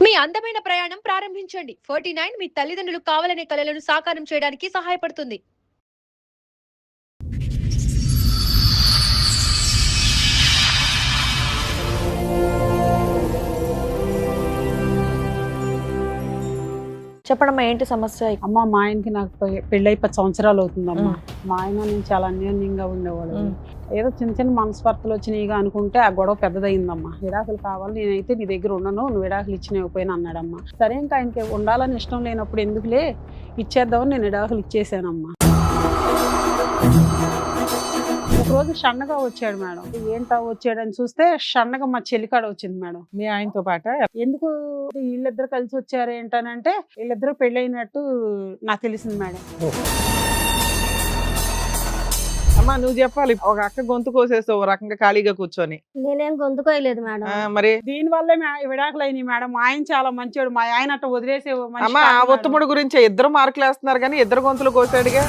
మీ అందమైన ప్రయాణం ప్రారంభించండి. 49 మీ తల్లిదండ్రులు కావాలనే కలలను సాకారం చేయడానికి సహాయపడుతుంది. చెప్పడమ్మా, ఏంటి సమస్య? అమ్మ, మా ఆయనకి నాకు పెళ్ళై 10 సంవత్సరాలు అవుతుందమ్మా. మా ఆయన నేను చాలా అన్యోన్యంగా ఉండేవాడు. ఏదో చిన్న చిన్న మనస్పర్ధలు వచ్చినాయిగా అనుకుంటే ఆ గొడవ పెద్దదయిందమ్మా. విడాకులు కావాలి, నేనైతే నీ దగ్గర ఉండను, నువ్వు విడాకులు ఇచ్చినకపోయినా అన్నాడమ్మా. సరే, ఇంకా ఆయనకి ఉండాలని ఇష్టం లేనప్పుడు ఎందుకులే ఇచ్చేద్దామని నేను విడాకులు ఇచ్చేసానమ్మా. ఒకరోజు షన్నగా వచ్చాడు మేడం. ఏంటా వచ్చాడని చూస్తే షన్నగా మా చెల్లికాడ వచ్చింది మేడం. మీ ఆయనతో పాటు ఎందుకు వీళ్ళిద్దరు కలిసి వచ్చారు ఏంటనంటే వీళ్ళిద్దరు పెళ్ళైనట్టు నాకు తెలిసింది మేడం. అమ్మా, నువ్వు చెప్పాలి. ఒక అక్క గొంతు కోసేస్తావు ఓ రకంగా ఖాళీగా కూర్చొని. నేనేం గొంతుకోయలేదు మేడం. మరి దీని వల్లే విడాకులు అయినాయి మేడం. మా ఆయన చాలా మంచివాడు, మా ఆయన అట్ట వదిలేసే అమ్మా, ఆ ఉత్తముడు గురించి ఇద్దరు మార్కులు వేస్తున్నారు కానీ ఇద్దరు గొంతులు కోసాడుగా.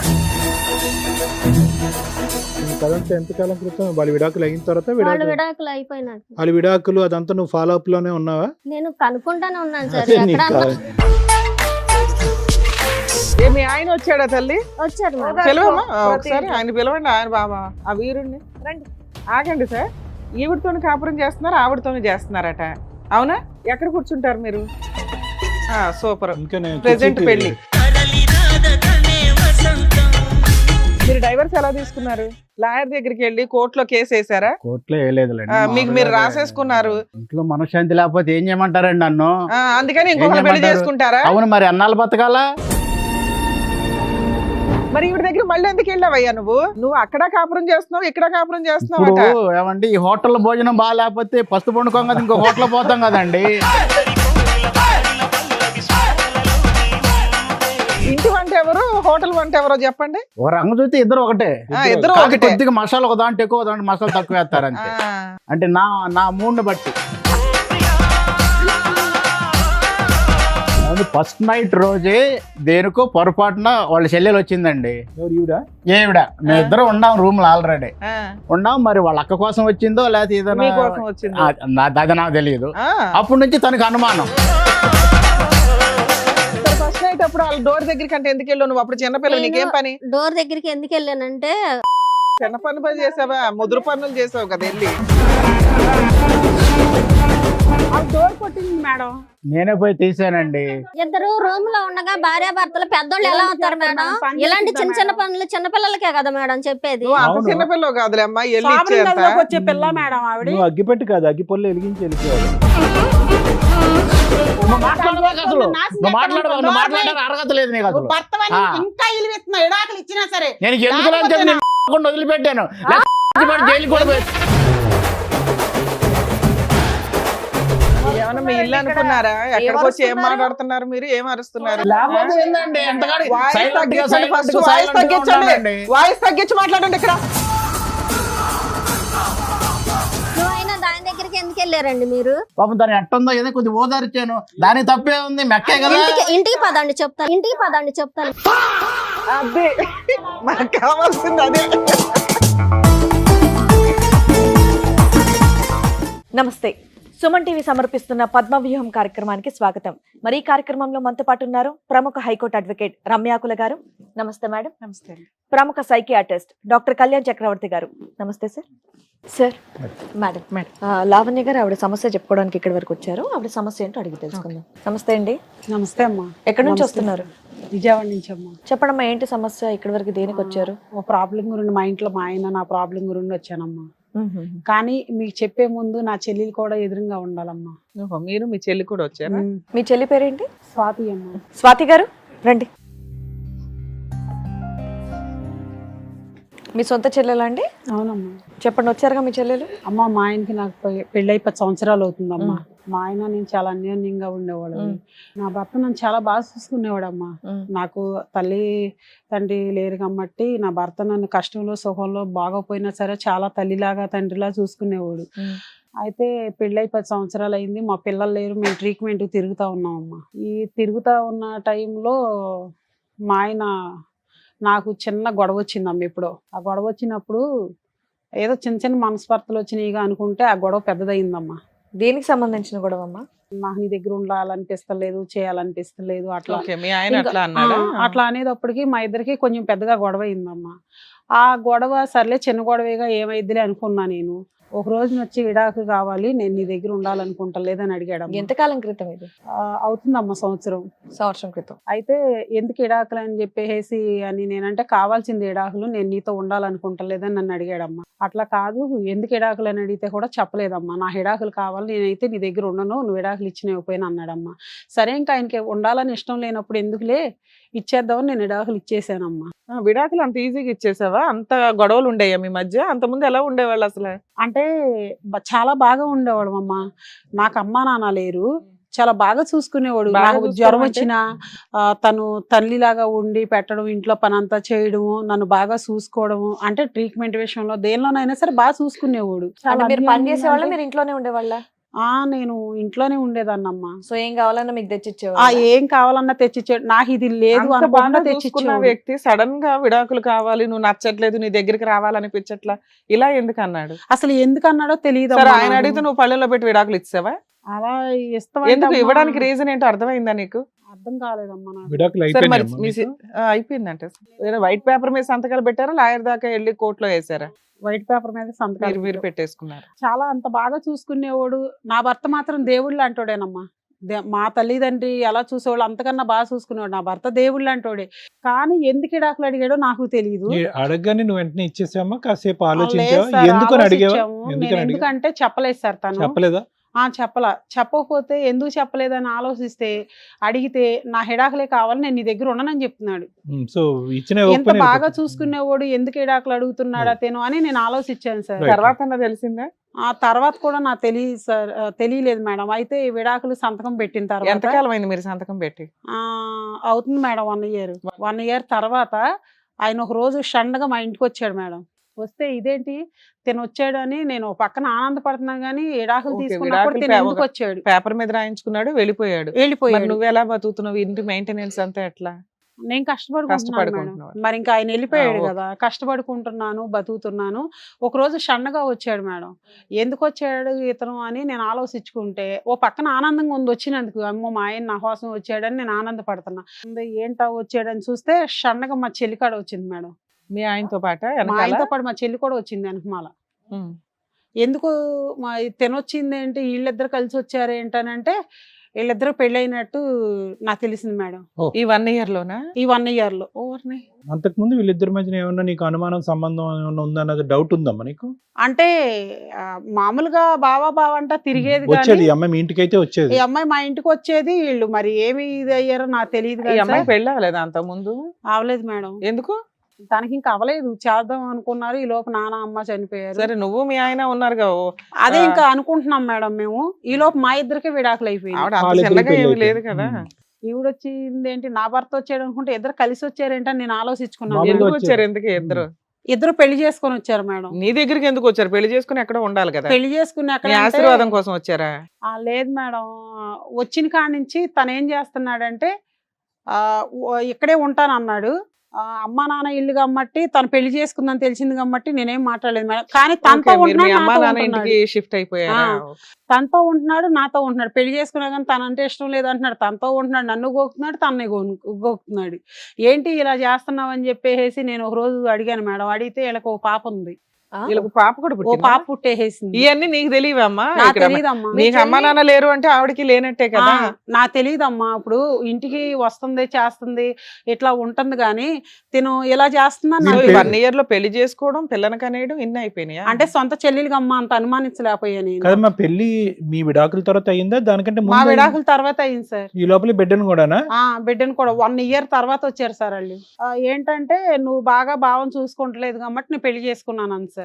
కదంతా ఎంతకాలం క్రితం వాళ్ళ విడాకులు అయిన తర్వాత విడాకులు అయిపోయినాక వాళ్ళ విడాకులు అదంతా నువ్వు ఫాలో అప్ లోనే ఉన్నావా? నేను కనుక్కుంటానే ఉన్నాను సార్. మీ ఆయన వచ్చాడా తల్లి? వచ్చారు పిలవమ్మా ఒకసారి, ఆయన పిలవండి. ఆయన బాబా ఆ వీరుణ్ణి రండి. ఆగండి సార్, ఈవిడతోని కాపురం చేస్తున్నారు, ఆవిడతోని చేస్తున్నారట, అవునా? ఎక్కడ కూర్చుంటారు మీరు? సూపర్. ప్రెజెంట్ పెళ్లి. మీరు డైవర్స్ ఎలా తీసుకున్నారు? లాయర్ దగ్గరికి వెళ్ళి కోర్టులో కేసు వేసారా? కోర్టులో వేయలేదులేండి. మీకు మీరు రాసేసుకున్నారు. ఇంట్లో మనశ్శాంతి లేకపోతే ఏం చేయమంటారండి నన్ను? అందుకని ఇంకొక పెళ్లి చేసుకుంటారా? అవును, మరి అన్నాళ్ళు బతకాలా? మరి ఈవిడ దగ్గర మళ్ళీ ఎందుకు వెళ్ళావయ్యా? నువ్వు అక్కడ కాపురం చేస్తున్నావు, ఇక్కడ కాపురం చేస్తున్నావు. ఏమండి, ఈ హోటల్ భోజనం బాగా లేకపోతే పస్తు పండుకోం కదా, ఇంకో హోటల్ పోతాం కదండి. ఇంటి వంట ఎవరు, హోటల్ వంట ఎవరో చెప్పండి. ఒక రంగు చూస్తే ఇద్దరు ఒకటే. ఇద్దరు ఒకటే. కొద్దిగా మసాలా ఒక దాంట్లో ఎక్కువ, దాంట్లో మసాలా తక్కువ వేస్తారు అంతే. అంటే నా మూడ్ని బట్టి. ఫస్ట్ నైట్ రోజే దేనికో పొరపాటున వాళ్ళ చెల్లెలు వచ్చిందండి. ఏవిడ మేమిద్దరం ఉన్నాం రూమ్ లో ఆల్రెడీ ఉన్నాం. మరి వాళ్ళ అక్క కోసం వచ్చిందో లేకపోతే ఏదైనా అది నాకు తెలియదు. అప్పటి నుంచి తనకు అనుమానం. ఫస్ట్ నైట్ అప్పుడు వాళ్ళ డోర్ దగ్గరికి అంటే ఎందుకు వెళ్ళావు నువ్వు? అప్పుడు చిన్నపిల్లలు, నీకేం పని? డోర్ దగ్గరికి ఎందుకు వెళ్ళానంటే చిన్న పని చేసావా? ముదురు పనులు చేసావు కదా వెళ్ళి. డోర్ కొట్టింది మేడం, నేనే పోయి తీసానండి. ఇద్దరు రూమ్ లో ఉండగా భార్యాభర్తలు పెద్దోళ్ళు ఎలా అవుతారు మేడం? ఇలాంటి చిన్న చిన్న పనులు చిన్నపిల్లలకే కదా మేడం చెప్పేది. చిన్నపిల్లలు కాదులే అమ్మా, వచ్చే పిల్ల మేడం ఆవిడ. అగ్గిపెట్టి కాదు, అగ్గి పొల్లు వెలిగించి వెళ్ళిపోయాడు. అర్హత లేదు నీకు అసలు. ఇంకా ఇడాకులు ఇచ్చినా సరే నేను ఎందుకు వదిలిపెట్టాను. జైలు కూడా ఏమన్నా మీ ఇల్లు అనుకున్నారా? ఎక్కడికి వచ్చి ఏం మాట్లాడుతున్నారు మీరు? ఏం అరుస్తున్నారు? వాయిస్ తగ్గించి మాట్లాడండి. ఇక్కడ దాని దగ్గరికి ఎందుకు వెళ్ళారండి మీరు? పాపం దాని ఎట్టుందో ఏదో కొద్దిగా ఓదార్చాను, దాని తప్పే ఉంది. మెక్కే కదా. ఇంటికి పదండి చెప్తాను, ఇంటికి పదండి చెప్తాను. అదే మనకు కావాల్సింది అదే. నమస్తే. సుమన్ టీవీ సమర్పిస్తున్న పద్మవ్యూహం కార్యక్రమానికి స్వాగతం. మరి ఈ కార్యక్రమంలో మనతో పాటు ఉన్నారు ప్రముఖ హైకోర్టు అడ్వకేట్ రమ్యాకుల గారు. నమస్తే మేడం. నమస్తే. ప్రముఖ సైకియాట్రిస్ట్ డాక్టర్ కళ్యాణ్ చక్రవర్తి గారు. నమస్తే సార్. సార్, మేడం లావణ్య గారు ఆవిడ సమస్య చెప్పుకోవడానికి ఇక్కడి వరకు వచ్చారు. ఆవిడ సమస్య ఏంటో అడిగి తెలుసుకుందాం. నమస్తే అండి. నమస్తే అమ్మా. ఎక్కడి నుంచి వస్తున్నారు? విజయవాడ నుంచి అమ్మా. చెప్పడమ్మా, ఏంటి సమస్య? ఇక్కడి వరకు దేనికి వచ్చారు? ఒక ప్రాబ్లం గురించి, మా ఇంట్లో మా ఆయన నా ప్రాబ్లం గురించి వచ్చానమ్మా. కానీ మీకు చెప్పే ముందు నా చెల్లెలు కూడా ఎదురుగా ఉండాలమ్మా. మీరు మీ చెల్లి కూడా వచ్చారా? మీ చెల్లి పేరేంటి? స్వాతి అమ్మా. స్వాతి గారు రండి. మీ సొంత చెల్లెలా అండి? అవునమ్మా. చెప్పండి, వచ్చారుగా మీ చెల్లెలు. అమ్మ, మా ఆయనకి నాకు పెళ్ళై 10 సంవత్సరాలు అవుతుందమ్మా. మా ఆయన నేను చాలా అన్యోన్యంగా ఉండేవాడు. నా భర్త నన్ను చాలా బాగా చూసుకునేవాడమ్మా. నాకు తల్లి తండ్రి లేరు కాబట్టి నా భర్త నన్ను కష్టంలో సుఖంలో బాగోపోయినా సరే చాలా తల్లిలాగా తండ్రిలా చూసుకునేవాడు. అయితే పెళ్ళై 10 సంవత్సరాలు అయింది, మా పిల్లలు లేరు, మేము ట్రీట్మెంట్ తిరుగుతూ ఉన్నామమ్మా. ఈ తిరుగుతూ ఉన్న టైంలో మా ఆయన నాకు చిన్న గొడవ వచ్చిందమ్మ. ఎప్పుడో ఆ గొడవ వచ్చినప్పుడు ఏదో చిన్న చిన్న మనస్పర్ధలు వచ్చినాయిగా అనుకుంటే ఆ గొడవ పెద్దదయిందమ్మా. దేనికి సంబంధించిన గొడవ అమ్మా? నాకు నీ దగ్గర ఉండాలనిపిస్తలేదు, చేయాలనిపిస్తలేదు అట్లా. ఓకే, మీ ఆయన ఇంకా, అట్లా అన్నాడా? అట్లా అనేటప్పటికి మా ఇద్దరికి కొంచెం పెద్దగా గొడవ అయిందమ్మా. ఆ గొడవ సర్లే చిన్న గొడవేగా ఏమైద్దిలే అనుకున్నా నేను. ఒక రోజు వచ్చి విడాకు కావాలి, నేను నీ దగ్గర ఉండాలనుకుంటలేదని అడిగాడు. ఎంతకాలం క్రితం ఇది? అవుతుందమ్మా సంవత్సరం క్రితం. అయితే ఎందుకు విడాకులు అని చెప్పేసి అని నేనంటే కావాల్సింది విడాకులు, నేను నీతో ఉండాలనుకుంటలేదని నన్ను అడిగాడమ్మా. అట్లా కాదు, ఎందుకు విడాకులు అని అడిగితే కూడా చెప్పలేదమ్మా. నా విడాకులు కావాలి, నేనైతే నీ దగ్గర ఉండను, నువ్వు విడాకులు ఇచ్చినకపోయినా అన్నాడమ్మా. సరే ఇంకా ఆయనకి ఉండాలని ఇష్టం లేనప్పుడు ఎందుకులే ఇచ్చేద్దామని నేను విడాకులు ఇచ్చేసానమ్మా. విడాకులు అంత ఈజీగా ఇచ్చేసావా? అంత గొడవలు ఉండేయా మీ మధ్య? అంత ముందు ఎలా ఉండేవాళ్ళు అసలు? అంటే చాలా బాగా ఉండేవాడు అమ్మా. నాకు అమ్మా నాన్న లేరు, చాలా బాగా చూసుకునేవాడు. బాగా నాకు చూసుకోవడం జ్వరం అంటే? వచ్చినా తను తల్లిలాగా ఉండి పెట్టడం, ఇంట్లో పని అంతా చేయడము, నన్ను బాగా చూసుకోవడము, అంటే ట్రీట్మెంట్ విషయంలో దేనిలోనైనా సరే బాగా చూసుకునేవాడు. అంటే మీరు పని చేసేవాళ్ళ, అంటే- మీరు ఇంట్లోనే ఉండేవాళ్ళ? నేను ఇంట్లోనే ఉండేదాన్నమ్మా. సో ఏం కావాలన్నా మీకు ఆ తెచ్చిచ్చేవాళ్ళ? ఏం కావాలన్నా తెచ్చిచ్చాడు. నాకు ఇది లేదు అంత అనకుండా బాగా చూసుకున్న తెచ్చిచ్చేవాడు. వ్యక్తి సడన్ గా విడాకులు కావాలి, నువ్వు నచ్చట్లేదు, నీ దగ్గరికి రావాలనిపించట్లా, ఇలా ఎందుకు అన్నాడు? అసలు ఎందుకు అన్నాడో తెలియదు. సరే, ఆయన అడిగితే నువ్వు పళ్ళెంలో పెట్టి విడాకులు ఇచ్చావా? అలా ఎందుకు ఇస్తాం ఇవ్వడానికి రీజన్ ఏంటో అర్థమైందా నీకు? అర్థం కాలేదమ్మా నాకు. విడాకులు సరే మరి అయిపోయినాయి అయిపోయిందంటే వైట్ పేపర్ మీద సంతకాలు పెట్టారా, లాయర్ దాకా వెళ్ళి కోర్టులో వేసారా? వైట్ పేపర్ మీద సంతకాలు మీరు పెట్టేసుకున్నారు. చాలా అంత బాగా చూసుకునేవాడు. నా భర్త మాత్రం దేవుళ్ళు అంటాడేనమ్మా. మా తల్లిదండ్రి ఎలా చూసేవాళ్ళు అంతకన్నా బాగా చూసుకునేవాడు. నా భర్త దేవుళ్ళు అంటాడే. కానీ ఎందుకు విడాకులు అడిగాడో నాకు తెలియదు. అడగగానే నువ్వు వెంటనే ఇచ్చేసామా? కాసేపు లేదు ఆలోచించావా? సార్, ఎందుకని అడిగావా? ఆలోచించాము. నేను ఎందుకని అడిగా? ఎందుకంటే చెప్పలేదు సార్ తను. చెప్పలేదా? చెప్పకపోతే ఎందుకు చెప్పలేదని ఆలోచిస్తే అడిగితే నా విడాకులే కావాలి, నేను నీ దగ్గర ఉండనని చెప్తున్నాడు. సో ఇచ్చిన ఎంత బాగా చూసుకునేవాడు, ఎందుకు విడాకులు అడుగుతున్నాడా తను అని నేను ఆలోచించాను సార్. Right. తర్వాత తెలిసిందా? ఆ తర్వాత కూడా నాకు తెలియదు సార్, తెలియలేదు మేడం. అయితే ఈ విడాకులు సంతకం పెట్టిన తర్వాత ఎంతకాలం అయింది మీరు సంతకం పెట్టి? అవుతుంది మేడం 1 year తర్వాత ఆయన ఒక రోజు షండగా మా ఇంటికి వచ్చాడు మేడం. వస్తే ఇదేంటి తిను వచ్చాడని నేను ఒక పక్కన ఆనందపడుతున్నా గానీ విడాకులు ఓకే, తీసుకున్నప్పుడు విడాకులు తిను ఎందుకు వచ్చాడు, పేపర్ మీద రాయించుకున్నాడు, వెళ్ళిపోయాడు. మరి వెళ్ళిపోయాడు. నువ్వు ఎలా బతుకుతున్నావు? ఇంటి మెయింటెనెన్స్ అంతా ఎట్లా? నేను కష్టపడుకుంటున్నాను మేడం. కష్టపడుకుంటున్నావు. మరి ఇంకా ఆయన వెళ్ళిపోయాడు ఓకే. కదా, కష్టపడుకుంటున్నాను, బతుకుతున్నాను. ఒక రోజు షండగా వచ్చాడు మేడం. ఎందుకు వచ్చాడు ఇతను అని నేను ఆలోచించుకుంటే ఓ పక్కన ఆనందంగా ఉంది వచ్చినందుకు. అమ్మో మా ఆయన నా కోసం వచ్చాడని నేను ఆనందపడుతున్నా. ఏంటా వచ్చాడని చూస్తే షండగా మా చెల్లికాడ వచ్చింది మేడం. మీ ఆయనతో పాట మా ఆయనతో పాటు మా చెల్లి కూడా వచ్చింది వెనకమాల. ఎందుకు మా తినొచ్చింది ఏంటి, వీళ్ళిద్దరు కలిసి వచ్చారు ఏంటనంటే వీళ్ళిద్దరు పెళ్ళైనట్టు నాకు తెలిసింది మేడం ఈ 1 year లోనా? ఈ 1 year లో. అంతకుముందు వీళ్ళిద్దరి మధ్యన ఏమన్నా నీకు అనుమానం, సంబంధం ఏమన్నా ఉందన్నది డౌట్ ఉందమ్మా నీకు? అంటే మామూలుగా బావా అంట తిరిగేది వచ్చేది కానీ ఈ అమ్మాయి మీ ఇంటికి అయితే వచ్చేది. ఈ అమ్మాయి మా ఇంటికి వచ్చేది. వీళ్ళు మరి ఏమి ఇది అయ్యారో నాకు తెలియదు ఈ కదా అమ్మాయి సార్. పెళ్ళి అవ్వలేదా అంత ముందు? అవలేదు మేడం. ఎందుకు? తనకి ఇంకా అవలేదు, చేద్దాం అనుకున్నారు. ఈ లోపు నాన్న అమ్మ చనిపోయారు. సరే, నువ్వు మీ ఆయన ఉన్నారుగా. అదే ఇంకా అనుకుంటున్నాం మేడం మేము. ఈ లోపు మా ఇద్దరికి విడాకులు అయిపోయింది. ఆవిడ అంత వాళ్ళిద్దరికీ చిన్నగా ఏమీ పెళ్ళి లేదు కదా. ఈవిడొచ్చింది ఏంటి, నా భర్త వచ్చాడు అనుకుంటే ఇద్దరు కలిసి వచ్చారేంటని నేను ఆలోచించుకున్నాను. మామూలుగా ఎందుకు వచ్చారు. వచ్చారు? ఎందుకు ఇద్దరు? ఇద్దరు పెళ్లి చేసుకొని వచ్చారు మేడం. నీ దగ్గరికి ఎందుకు వచ్చారు? పెళ్లి చేసుకుని ఎక్కడ ఉండాలి కదా. పెళ్లి చేసుకుని అక్కడ నీ అంటే- ఆశీర్వాదం కోసం వచ్చారా? లేదు మేడం. వచ్చిన కాడి నుంచి తను ఏం చేస్తున్నాడంటే ఇక్కడే ఉంటాను అన్నాడు. అమ్మా నాన్న ఇల్లు కమ్మట్టి తను పెళ్లి చేసుకుందని తెలిసింది కమ్మట్టి నేనేం మాట్లాడలేదు మేడం. కానీ తనతో ఓకే, మీరు మీ అమ్మా ఉంటున్నాడు, నాన్న ఇంటికి షిఫ్ట్ అయిపోయారా? తనతో ఉంటున్నాడు, నాతో ఉంటున్నాడు. పెళ్లి చేసుకున్నా కానీ తనంటే ఇష్టం లేదంటున్నాడు. తనతో ఉంటున్నాడు, నన్ను గోకుతున్నాడు, తనని గోకుతున్నాడు. ఏంటి ఇలా చేస్తున్నావు అని చెప్పేసి నేను ఒక రోజు అడిగాను మేడం. అడిగితే వీళ్ళకి ఒక పాప ఉంది, వీళ్ళకి పాప కూడా ఓ పుట్టిందా? పాప పుట్టేసింది. ఇవన్నీ నీకు తెలియవమ్మా? నాకు ఇక్కడ తెలియదమ్మా. నీకు అమ్మా నాన్న లేరు అంటే ఆవిడకి లేనట్టే కదా. నాకు తెలియదమ్మా. ఇప్పుడు ఇంటికి వస్తుంది, చేస్తుంది, ఇట్లా ఉంటుంది కానీ తిను ఇలా చేస్తున్నా వీళ్ళు నాకు పేరు- 1 year లో పెళ్లి చేసుకోవడం, పిల్లని కనేయడం, ఇన్ని అయిపోయినాయా? అంటే సొంత చెల్లెలుగా అమ్మ అంత అనుమానించలేకపోయా నేను. కదమ్మా, పెళ్లి మీ విడాకుల తర్వాత అయ్యిందా? దానికంటే మా ముందు అయిందా? విడాకుల తర్వాత అయింది సార్. ఈ లోపల బిడ్డను కూడానా? బిడ్డను కూడా 1 year తర్వాత వచ్చారు సార్ వాళ్ళు. ఏంటంటే నువ్వు బాగా భావం చూసుకుంటలేదు కాబట్టి నేను పెళ్లి చేసుకున్నాను అని సార్.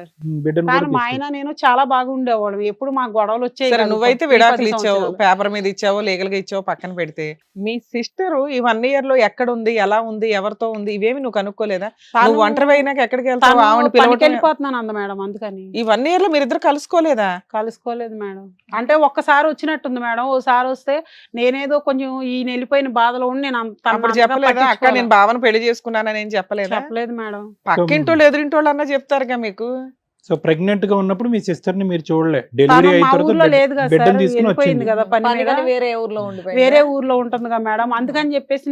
బిడ్డను కానీ మా కూడా ఆయన నేను చాలా బాగా ఉండేవాడు. ఎప్పుడు మాకు గొడవలు వచ్చాయి సరే, కాదు. నువ్వైతే 10 విడాకులు ఇచ్చావు, సంవత్సరాలు. పేపర్ మీద ఇచ్చావో లీగల్ గా ఇచ్చావో పక్కన పెడితే, మీ సిస్టర్ ఈ 1 year లో ఎక్కడ ఉంది, ఎలా ఉంది, ఎవరితో ఉంది, ఇవేమి నువ్వు కనుక్కోలేదా? తను- నువ్వు ఒంటరి అయినాక ఎక్కడికి వెళ్తావు? తను ఆవిడ పనికి పిలవటం. వెళ్ళిపోతున్నాను అంద మేడం. అందుకని ఈ 1 year లో మీరిద్దరు కలుసుకోలేదా? కలుసుకోలేదు మేడం. అంటే ఒక్కసారి వచ్చినట్టుంది మేడం. ఓసారి వస్తే నేనేదో కొంచెం ఈయన వెళ్ళిపోయిన బాధలో ఉండి నేను అప్పుడు చెప్పలేదా? అక్క, నేను భావన పెళ్లి చేసుకున్నానని ఏం చెప్పలేదా? చెప్పలేదు మేడం. పక్కింటోళ్ళు ఎదురింటోళ్ళు అన్నా చెప్తారుగా మీకు. సో ప్రెగ్నెంట్ గా ఉన్నప్పుడు మీ సిస్టర్ ని మీరు చూడలే, డెలివరీ తను అయిన మా ఊర్లో తర్వాత లేదు కదా బిడ్డను సార్, తీసుకుని వెళ్ళిపోయింది వచ్చింది. కదా పని మీద. పనిగాని వేరే ఊర్లో ఉండిపోయింది. వేరే ఊర్లో ఉంటుంది కదా మేడం, అందుకని చెప్పేసి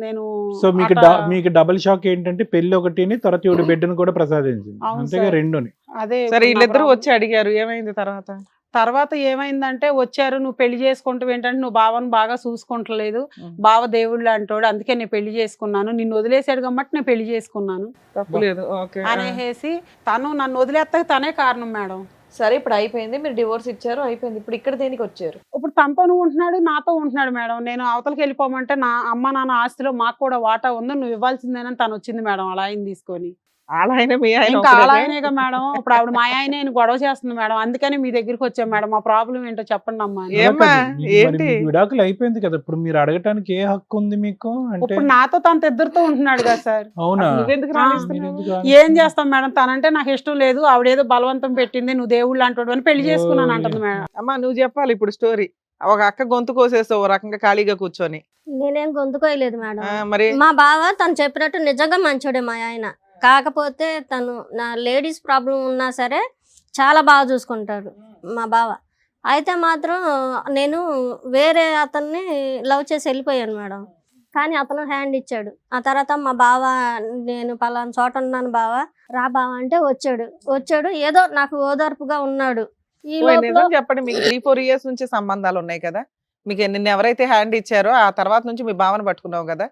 నేను సో మీకు అట్లా- మీకు డబుల్ షాక్ ఏంటంటే పెళ్లి ఒకటిని తర్వాత ఈవిడ బిడ్డను కూడా ప్రసాదించింది, అవును అంతేగా సార్. రెండుని. అదే సరే ఇప్పుడు నా వీళ్ళిద్దరు ప్రాబ్లం. వచ్చి అడిగారు, ఏమైంది తర్వాత? తర్వాత ఏమైందంటే వచ్చారు, నువ్వు పెళ్లి చేసుకుంటావు ఏంటంటే నువ్వు బావని బాగా చూసుకుంటలేదు, బావ దేవుళ్ళు అంటాడు, అందుకే నేను పెళ్లి చేసుకున్నాను, నిన్ను వదిలేసాడు కాబట్టి నేను పెళ్లి చేసుకున్నాను తప్పులేదు. ఓకే. అనేసి తను నన్ను వదిలేస్తాక తనే కారణం మేడం. సరే ఇప్పుడు అయిపోయింది, మీరు డివోర్స్ ఇచ్చారు, అయిపోయింది. ఇప్పుడు ఇక్కడ దేనికి వచ్చారు? ఇప్పుడు తనతో నువ్వు ఉంటున్నాడు, నాతో ఉంటున్నాడు మేడం. నేను అవతలకి వెళ్ళిపోమంటే నా అమ్మ నాన్న ఆస్తిలో మాకు కూడా వాటా ఉంది, నువ్వు ఇవ్వాల్సిందేనని తను వచ్చింది మేడం అలా ఆయన తీసుకొని. ఆయన మీ ఆయన ఇంకా ఒకరేనా? అలా ఆయనేగా మేడం, ఇప్పుడు ఆవిడ మా ఆయన ఆయన గొడవ చేస్తుంది మేడం, అందుకని మీ దగ్గరికి వచ్చాం మేడం, మా ప్రాబ్లం ఏంటో చెప్పండి అమ్మా అని. ఏమ్మా, అలా కాదు, మీకు మరి ఏంటి? మీకు విడాకులు అయిపోయింది కదా, ఇప్పుడు మీరు అడగటానికి ఏ హక్కు ఉంది మీకు అంటే? ఇప్పుడు నాతో తనతో ఇద్దరితో ఉంటున్నాడు కదా సార్. అవునా, నువ్వెందుకు ఆ, మీరు రాణిస్తున్నావు? ఎందుకు ఏం రానిస్తున్నారు? చేస్తాం మేడం, తనంటే నాకు ఇష్టం లేదు, ఆవిడేదో బలవంతం పెట్టింది, నువ్వు దేవుళ్ళు అంటాడు అని పెళ్లి చేసుకున్నాను అంటుంది మేడం. అమ్మా నువ్వు చెప్పాలి ఇప్పుడు స్టోరీ. ఒక అక్క గొంతు కోసేస్తావు ఓ రకంగా ఖాళీగా కూర్చొని. నేనేం గొంతుకోయలేదు మేడం. మరి మా బావ తను చెప్పినట్టు నిజంగా మంచోడే మా ఆయన. కాకపోతే తను నా లేడీస్ ప్రాబ్లం ఉన్నా సరే చాలా బాగా చూసుకుంటాడు మా బావ. అయితే మాత్రం నేను వేరే అతన్ని లవ్ చేసి వెళ్ళిపోయాను మేడం, కానీ అతను హ్యాండ్ ఇచ్చాడు. ఆ తర్వాత మా బావ, నేను పలానా చోట ఉన్నాను బావ, రా బావ అంటే వచ్చాడు ఏదో నాకు ఓదార్పుగా ఉన్నాడు. ఈ ఓయ్, లోపల నిజం చెప్పండి, మీకు 3-4 years నుంచి సంబంధాలు ఉన్నాయి కదా, మీకు నిన్న ఎవరైతే హ్యాండ్ ఇచ్చారో ఆ తర్వాత నుంచి మీ భావన పట్టుకున్నావు కదా.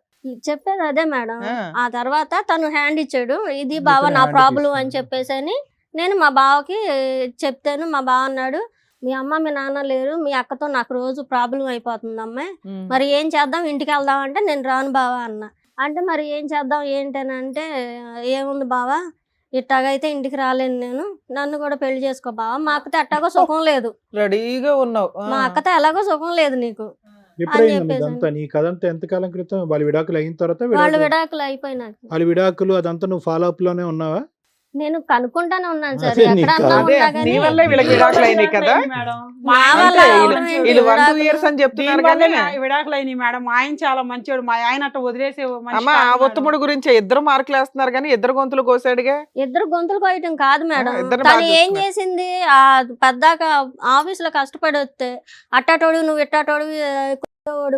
చెప్పేది అదే మేడం. ఆ. ఆ తర్వాత తను హ్యాండ్ ఇచ్చాడు, ఇది బావ ఇతను నా hand ప్రాబ్లం అని తీసుకున్నాడు. చెప్పేసి అని నేను మా బావకి చెప్తాను. మా బావ అన్నాడు, మీ అమ్మ మీ నాన్న లేరు, మీ అక్కతో నాకు రోజు ప్రాబ్లం అయిపోతుంది అమ్మాయి, మరి ఏం చేద్దాం, ఇంటికి వెళ్దాం అంటే నేను రాను బావా అన్న. అంటే మరి ఏం చేద్దాం ఏంటనంటే, ఏముంది బావా ఇట్టాగైతే ఇంటికి రాలేను నేను, నన్ను కూడా పెళ్లి చేసుకో బావా, మా అక్కతో ఎట్టాగో సుఖం లేదు, రెడీగా ఉన్నావు. మా అక్కతో ఎలాగో సుఖం లేదు నీకు ఎప్పుడైంది చెప్పేసి ఇదంతా? నీ కథంతా ఎంతకాలం క్రితం? వాళ్ళ విడాకులు అయిన తర్వాత వాళ్ళు విడాకులు అయిపోయినాక వాళ్ళ విడాకులు అదంతా నువ్వు ఫాలో అప్ లోనే ఉన్నావా? నేను కనుక్కుంటానే ఉన్నాను సార్, అదే నీకు ఎక్కడన్నా అదే, ఉన్నా నీ కానీ వల్లే వీళ్ళకి విడాకులు అయినాయి కదా. మేడం మా ఆయన వల్ల అంతే, అవడం మంచోడు. ఏంటి, వీళ్ళు 1-2 విడాకులు- years అని చెప్తున్నారు దీనివల్లే కానీ. నా విడాకులు అయినాయి మేడం. మా ఆయన చాలా మంచోడు, మా ఆయన అట్ట వదిలేసే మనిషి అమ్మ ఆ కాదు మేడం. ఒత్తుముడు గురించి ఇద్దరు మార్కులు వేస్తున్నారు కానీ ఇద్దరు గొంతులు కోసాడుగా. ఇద్దరు గొంతులు కోయటం కాదు మేడం, ఇద్దరిని తను బాగా ఏం చూసుకున్నారు. చేసింది, ఆ పెద్దాక ఆఫీస్ లో కష్టపడి వస్తే అట్టాటోడు నువ్వు ఇట్టాటోడు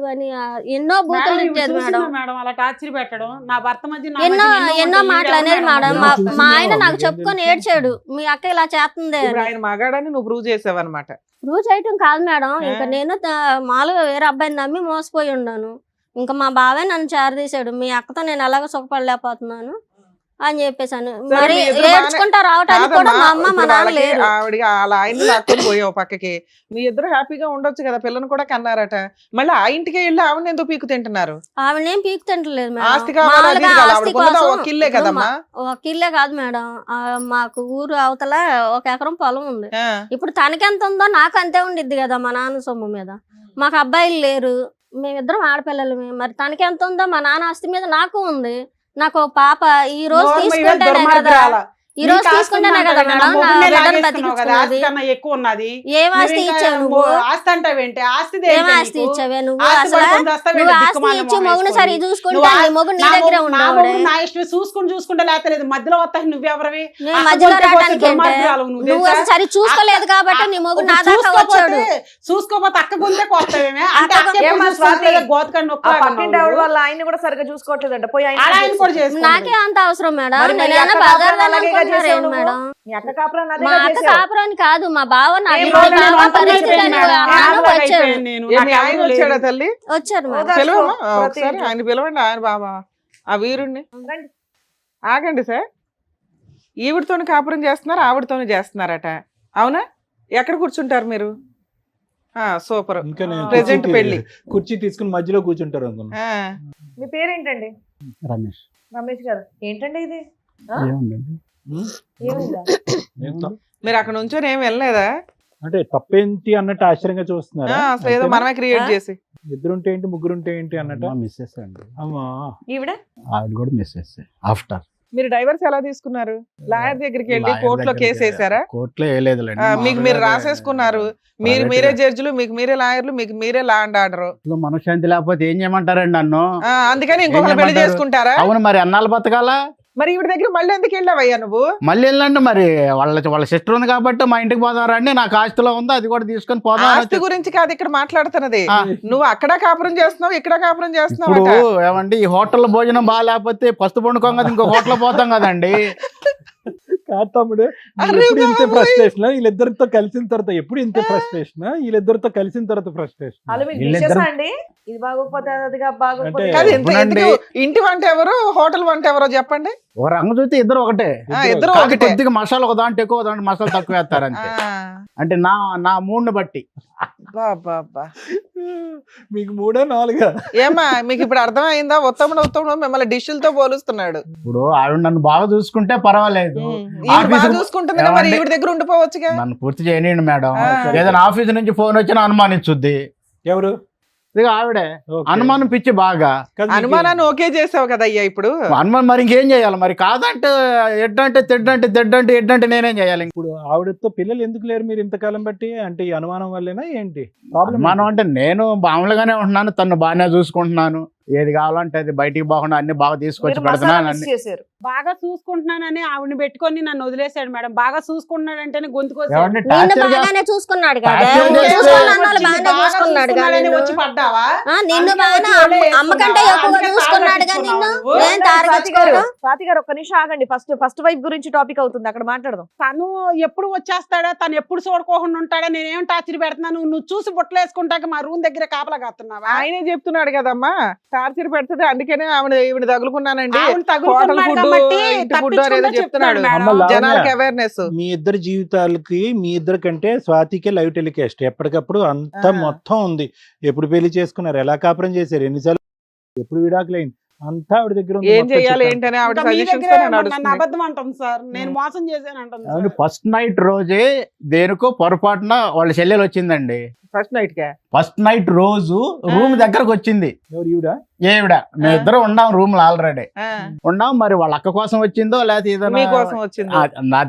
అని ఎన్నో మేడం, బూతులు ఇవి ఇచ్చేది చూసిందా మేడం, మేడం అలా టార్చర్ పెట్టడం, నా భర్త మధ్య నా ఎన్నో మధ్య ఎన్నో ఉంటాయి. మాటలు అనేది ఈవిడ మేడం. ఎవరు మా మేడం? మా ఆయన నాకు ఏం చెప్పుకొని తెలుసు? ఏడ్చాడు, మీ అక్క ఇలా చేస్తుంది ఇప్పుడు అని. ఆయన మగాడని నువ్వు ప్రూవ్ చేసావన్నమాట. ప్రూవ్ చేయటం కాదు మేడం, ఇంకా ఆ. నేను మామూలుగా వేరే అబ్బాయిని నమ్మి మోసపోయి ఉన్నాను. ఇంకా మా బావే నన్ను చేరదీశాడు, మీ అక్కతో నేను ఎలాగో సుఖపడలేకపోతున్నాను అని చెప్పేసాను. సరే, మరి మీ ఇద్దరు ఏడ్చుకుంటా రావటానికి కూడా కాదమ్మా, మా అమ్మ మా ఇప్పుడు నాన్న వాళ్ళకి లేరు. ఆవిడ అలా ఆయన్ని లాక్కొని పోయావు పక్కకి, మీ ఇద్దరు హ్యాపీగా ఉండొచ్చు కదా, పిల్లని కూడా కన్నారట. మళ్ళీ ఆ ఇంటికే వెళ్ళి ఆవిడని ఎందుకు పీకు తింటున్నారు? ఆవిడనేం పీకు తింటలేదు ఆస్తి మేడం, కావాలి, అది మామూలుగా కావాలి, ఆస్తి ఆవిడకు ఉన్నదా కోసం ఒక ఇల్లే కదమ్మా. ఒక ఇల్లే కాదు మేడం, మాకు ఊరు అవతల 1 ఎకరం పొలం ఉంది. ఆ, ఇప్పుడు తనకెంత ఉందో నాకు అంతే ఉండిద్ది కదా మా నాన్న సొమ్ము మీద. మాకు అబ్బాయిలు లేరు, మేమిద్దరం ఆడపిల్లలమే, మరి తనకెంత ఉందో మా నాన్న ఆస్తి మీద నాకు ఉంది. నాకు ఒక పాప ఈ రోజు నోరు మూయవే, తీసుకుంటేనే కదా, దుర్మార్గురాలా. ఈ రోజు నీకు ఆస్తి తీసుకుంటేనే ఉందంట కదా కదా, మేడం నా నా మొగుడినే బిడ్డను లాగేస్తున్నావు కదా, బతికించుకున్నది. ఆస్తి కన్నా ఎక్కువ ఉన్నది. ఏం ఆస్తి నువ్వు ఇంకా ఇచ్చావు నువ్వు, ఆస్తి అంటావేంటి? ఆస్తి ఏం ఆస్తి ఇచ్చావే నువ్వు? ఆస్తి అసలు పడుకుంది వస్తావేంటి నువ్వు ఆస్తి దిక్కుమాలిన ఇచ్చి మొహం మొగుని సరి వేసుకొని? చూసుకుంటే నువ్వు నీ మొగుడు నీ దగ్గరే ఉండేవాడే. నా ఇష్టం చూసుకుంటే లేతలేదు, మధ్యలో వస్తాయి నువ్వెవరివి? నేను అక్క మధ్యలో కొంటే రావడానికి పోతే దుర్మార్గురాలు నువ్వు నువ్వు తెలుసా? అసలు సరి చూసుకోలేదు కాబట్టి నీ మొగుడు నా దాకా వచ్చాడు. చూసుకోపోతే అక్క గొంతే కొత్తవేమే అంటే అక్క అక్క ఏమ్మా స్వాతి? గోతకండి ఆ పక్కింటి ఆవిడ వాళ్ళ ఆయన్ని కూడా సరిగ్గా చూసుకోవట్లేదంట, పోయి ఆయన ఆయన కూడా చేసుకుంటుంది. నాకే అంత అవసరం మేడం, మరి మీ నేనేమన్నా అక్క బజార్ కాపురం అలాగే అనుకుంటున్నారా చేసావు ఏంటి నువ్వు? మేడం? మీ అక్క కాపురాన్ని మా అదేగా అక్క చేసావు. కాపురాన్ని కాదు, మా బావ నాకు ఏం మా రోజు బావ నేను పరిస్థితి అంతా అని అయిపోయాను. అన్నాను, వచ్చాడు ఏ, మీ ఆయన వచ్చాడా తల్లి? వచ్చారు మేడం. ఓదార్పు. పిలవమ్మా, ప్రతి ఒకసారి ఇంట్లో. ఆయన పిలవండి, ఆయన బాబా ఆ వీరుణ్ణి. రండి. ఆగండి సార్, ఈవిడతోని కాపురం చేస్తున్నారు, ఆవిడతోని చేస్తున్నారట, అవునా? ఎక్కడ కూర్చుంటారు మీరు? సూపర్. ఇంకా నేను Present పెళ్లి. కుర్చీ తీసుకుని మధ్యలో కూర్చుంటారు అనుకున్నా. మీ పేరేంటండి? రమేష్ రమేష్ గారు. ఏంటండి ఇది? ఆ? ఏముందండి? ఏముందా? ఏంటో? మీరు అక్కడ నుంచొని ఏం వెళ్ళలేదా? అంటే తప్పేంటి అన్నట్టు ఆశ్చర్యంగా చూస్తున్నారా? అసలు ఏదో మనమే క్రియేట్ చేసి. ఇద్దరుంటే ఏంటి, ముగ్గురుంటే ఏంటి అన్నట్టు. మా మిస్సెస్ అండి, అమ్మా, ఈవిడ ఆవిడ కూడా మిస్సెస్ ఆఫ్టర్. మీరు డైవర్స్ ఎలా తీసుకున్నారు? లాయర్ దగ్గరికి వెళ్ళి కోర్టులో కేసు వేసారా? కోర్టులో వేయలేదు. మీకు మీరు రాసేసుకున్నారు, మీరే జడ్జిలు, మీకు మీరే లాయర్లు, మీకు మీరే లా అండ్ ఆర్డర్. మనశ్శాంతి లేకపోతే ఏం చేయమంటారండి నన్ను? అందుకని ఇంకొకరు పెళ్లి చేసుకుంటారా? అవును, మరి అన్నాళ్ళు బతకాలా? మరి ఈవిడ దగ్గర మళ్ళీ ఎందుకు వెళ్ళావయ్యా నువ్వు? మళ్ళీ వెళ్ళండి మరి వాళ్ళ సిస్టర్ ఉంది కాబట్టి మా ఇంటికి పోదాం రండి, నాకు ఆస్తిలో ఉంది అది కూడా తీసుకొని పోదాం అని ఆస్తి గురించి కాదు ఇక్కడ మాట్లాడుతున్నది. ఆ. నువ్వు అక్కడ కాపురం చేస్తున్నావు, ఇక్కడ కాపురం చేస్తున్నావు ఇప్పుడు అట. ఏమండి ఈ హోటల్ భోజనం బాగాలేకపోతే పస్తు పండుకోం కదా ఇంకో హోటల్ పోతాం కదండి. కాదు తమ్ముడు, అరే ఎప్పుడు ఇంతే బాబోయ్. ఫ్రస్ట్రేషన్, వీళ్ళిద్దరితో కలిసిన తర్వాత ఎప్పుడు ఇంతే ఫ్రస్ట్రేషన్, వీళ్ళిద్దరితో కలిసిన తర్వాత ఫ్రస్ట్రేషన్. అలా మీరు వీళ్ళిద్దరు- dishes అండి, ఇది బాగోకపోతే అది బాగోకపోతే అంటే- కాదు అవునండి. ఇంటి వంట ఎవరు, హోటల్ వంట ఎవరో చెప్పండి. ఓ రంగు చూస్తే ఇద్దరు ఒకటే, ఇద్దరు కాదు ఒకటే. కొద్దిగా మసాలా ఒక దాంట్లో ఎక్కువ దాంట్లో మసాలా తక్కువ వేస్తారు అంతే. అంటే నా మూడ్ని బట్టి. బాబా మీకు 3 or 4 ఏమ్మా మీకు ఇప్పుడు అర్థమైందా? ఉత్తముడు మిమ్మల్ని డిష్లతో పోలుస్తున్నాడు. ఇప్పుడు ఆవిడ నన్ను బాగా చూసుకుంటే పర్వాలేదు, ఈవిడ బాగా చూసుకుంటుంది కదా, మరి ఏమండి? ఈవిడ దగ్గర ఉండిపోవచ్చుగా. నన్ను పూర్తి చేయనియండి మేడం. ఆ. ఏదైనా ఆఫీస్ నుంచి ఫోన్ వచ్చినా అనుమానించుద్ది. ఎవరు? ఇక ఆవిడే Okay. అనుమానం పిచ్చి బాగా. కాదు, మీకు- అనుమానాన్ని ఓకే చేసావు కదా అయ్యా ఇప్పుడు. అనుమానం మరి ఇంకేం చేయాలి మరి? కాదంటే ఎడ్డంటే తెడ్డంటే ఎడ్డంటే నేనేం చేయాలి? ఇప్పుడు ఆవిడతో పిల్లలు ఎందుకు లేరు మీరు ఇంతకాలం బట్టి? అంటే ఈ అనుమానం వల్లేనా ఏంటి ప్రాబ్లం? అనుమానం అంటే నేను మామూలుగానే ఉంటున్నాను, తను బాగానే చూసుకుంటున్నాను, ఏది కావాలంటే అది బయటికి పోకుండా అన్ని బాగా తీసుకొచ్చి మీరు మసాలా పెడుతున్నాను మిస్ అన్ని. చేశారు. బాగా చూసుకుంటున్నానని ఆవిడని పెట్టుకొని నన్ను వదిలేశాడు మేడం. బాగా చూసుకుంటున్నాడంటేనే గొంతుకొచ్చాడు. ఏమండి నిన్ను టార్చర్ బాగానే చూసుకున్నాడు కదా, టార్చర్ నువ్వు చేస్తే- చూసుకున్న అన్నాళ్ళు బాగానే చూసుకున్నాడుగా నిన్ను. వచ్చి పడ్డావా? నిన్ను అందుకే బాగానే వచ్చి ఓడే అమ్మ కంటే వేసుకున్నావా? ఎక్కువగా అందుకే చూసుకున్నాడుగా తాళం నిన్ను. వేసుకున్నావు. నేను తారగించుకోను. స్వాతి గారు ఒక్క నిమిషం ఆగండి, ఫస్ట్ వైఫ్ గురించి టాపిక్ అవుతుంది, అక్కడ మాట్లాడదాం. తను ఎప్పుడు వచ్చేస్తాడా, తను ఎప్పుడు చూడకోకుండా ఉంటాడా, నేనేం టార్చర్ పెడుతున్నాను, నువ్వు చూసి బుట్టలు వేసుకుంటాక మా రూమ్ దగ్గర కాపలా కాస్తున్నావా? ఆయనే చెప్తున్నాడు కదమ్మా టార్చర్ పెడుతుంది, అందుకనే ఈవిడ తగులుకున్నానండి. ఆవిడ తగులుకున్నాడు హోటల్ ఫుడ్, కాబట్టి ఇంటి ఫుడ్ తప్పించుకుంటూ అనేది చెప్తున్నాడు. చెప్తున్నాడు మేడం. అమ్మ లావణ్య, జనాలకి అవేర్నెస్. మీ ఇద్దరి జీవితాలకి మీ ఇద్దరి కంటే స్వాతికే లైవ్ టెలికాస్ట్ ఎప్పటికప్పుడు అంతా ఆ. మొత్తం ఉంది. ఎప్పుడు పెళ్లి చేసుకున్నారు, ఎలా కాపురం చేశారు, ఎన్నిసార్లు, ఎప్పుడు విడాకులైంది, అంతా ఆవిడ దగ్గర ఉంది. ఏం మొత్తం చెయ్యాలి చెప్పాను. ఏంటనే ఆవిడ ఇంకా మీ సజెషన్స్ దగ్గరే నన్ను నడుస్తుంది. అబద్ధం అంటాం సార్, నేను మోసం చేశాను అంటాం అవును, సార్. ఫస్ట్ నైట్ రోజే దేనికో పొరపాటున వాళ్ళ చెల్లెలు వచ్చిందండి. ఫస్ట్ నైట్ గా ఫస్ట్ నైట్ రోజు రూమ్ దగ్గరకు వచ్చింది. ఎవరు ఈవిడ? ఏవిడ మేమిద్దరం ఉన్నాం రూమ్ లో ఆల్రెడీ ఆ, ఉన్నాం. మరి వాళ్ళ అక్క కోసం వచ్చిందో లేకపోతే ఏదైనా మీకోసం వచ్చింది.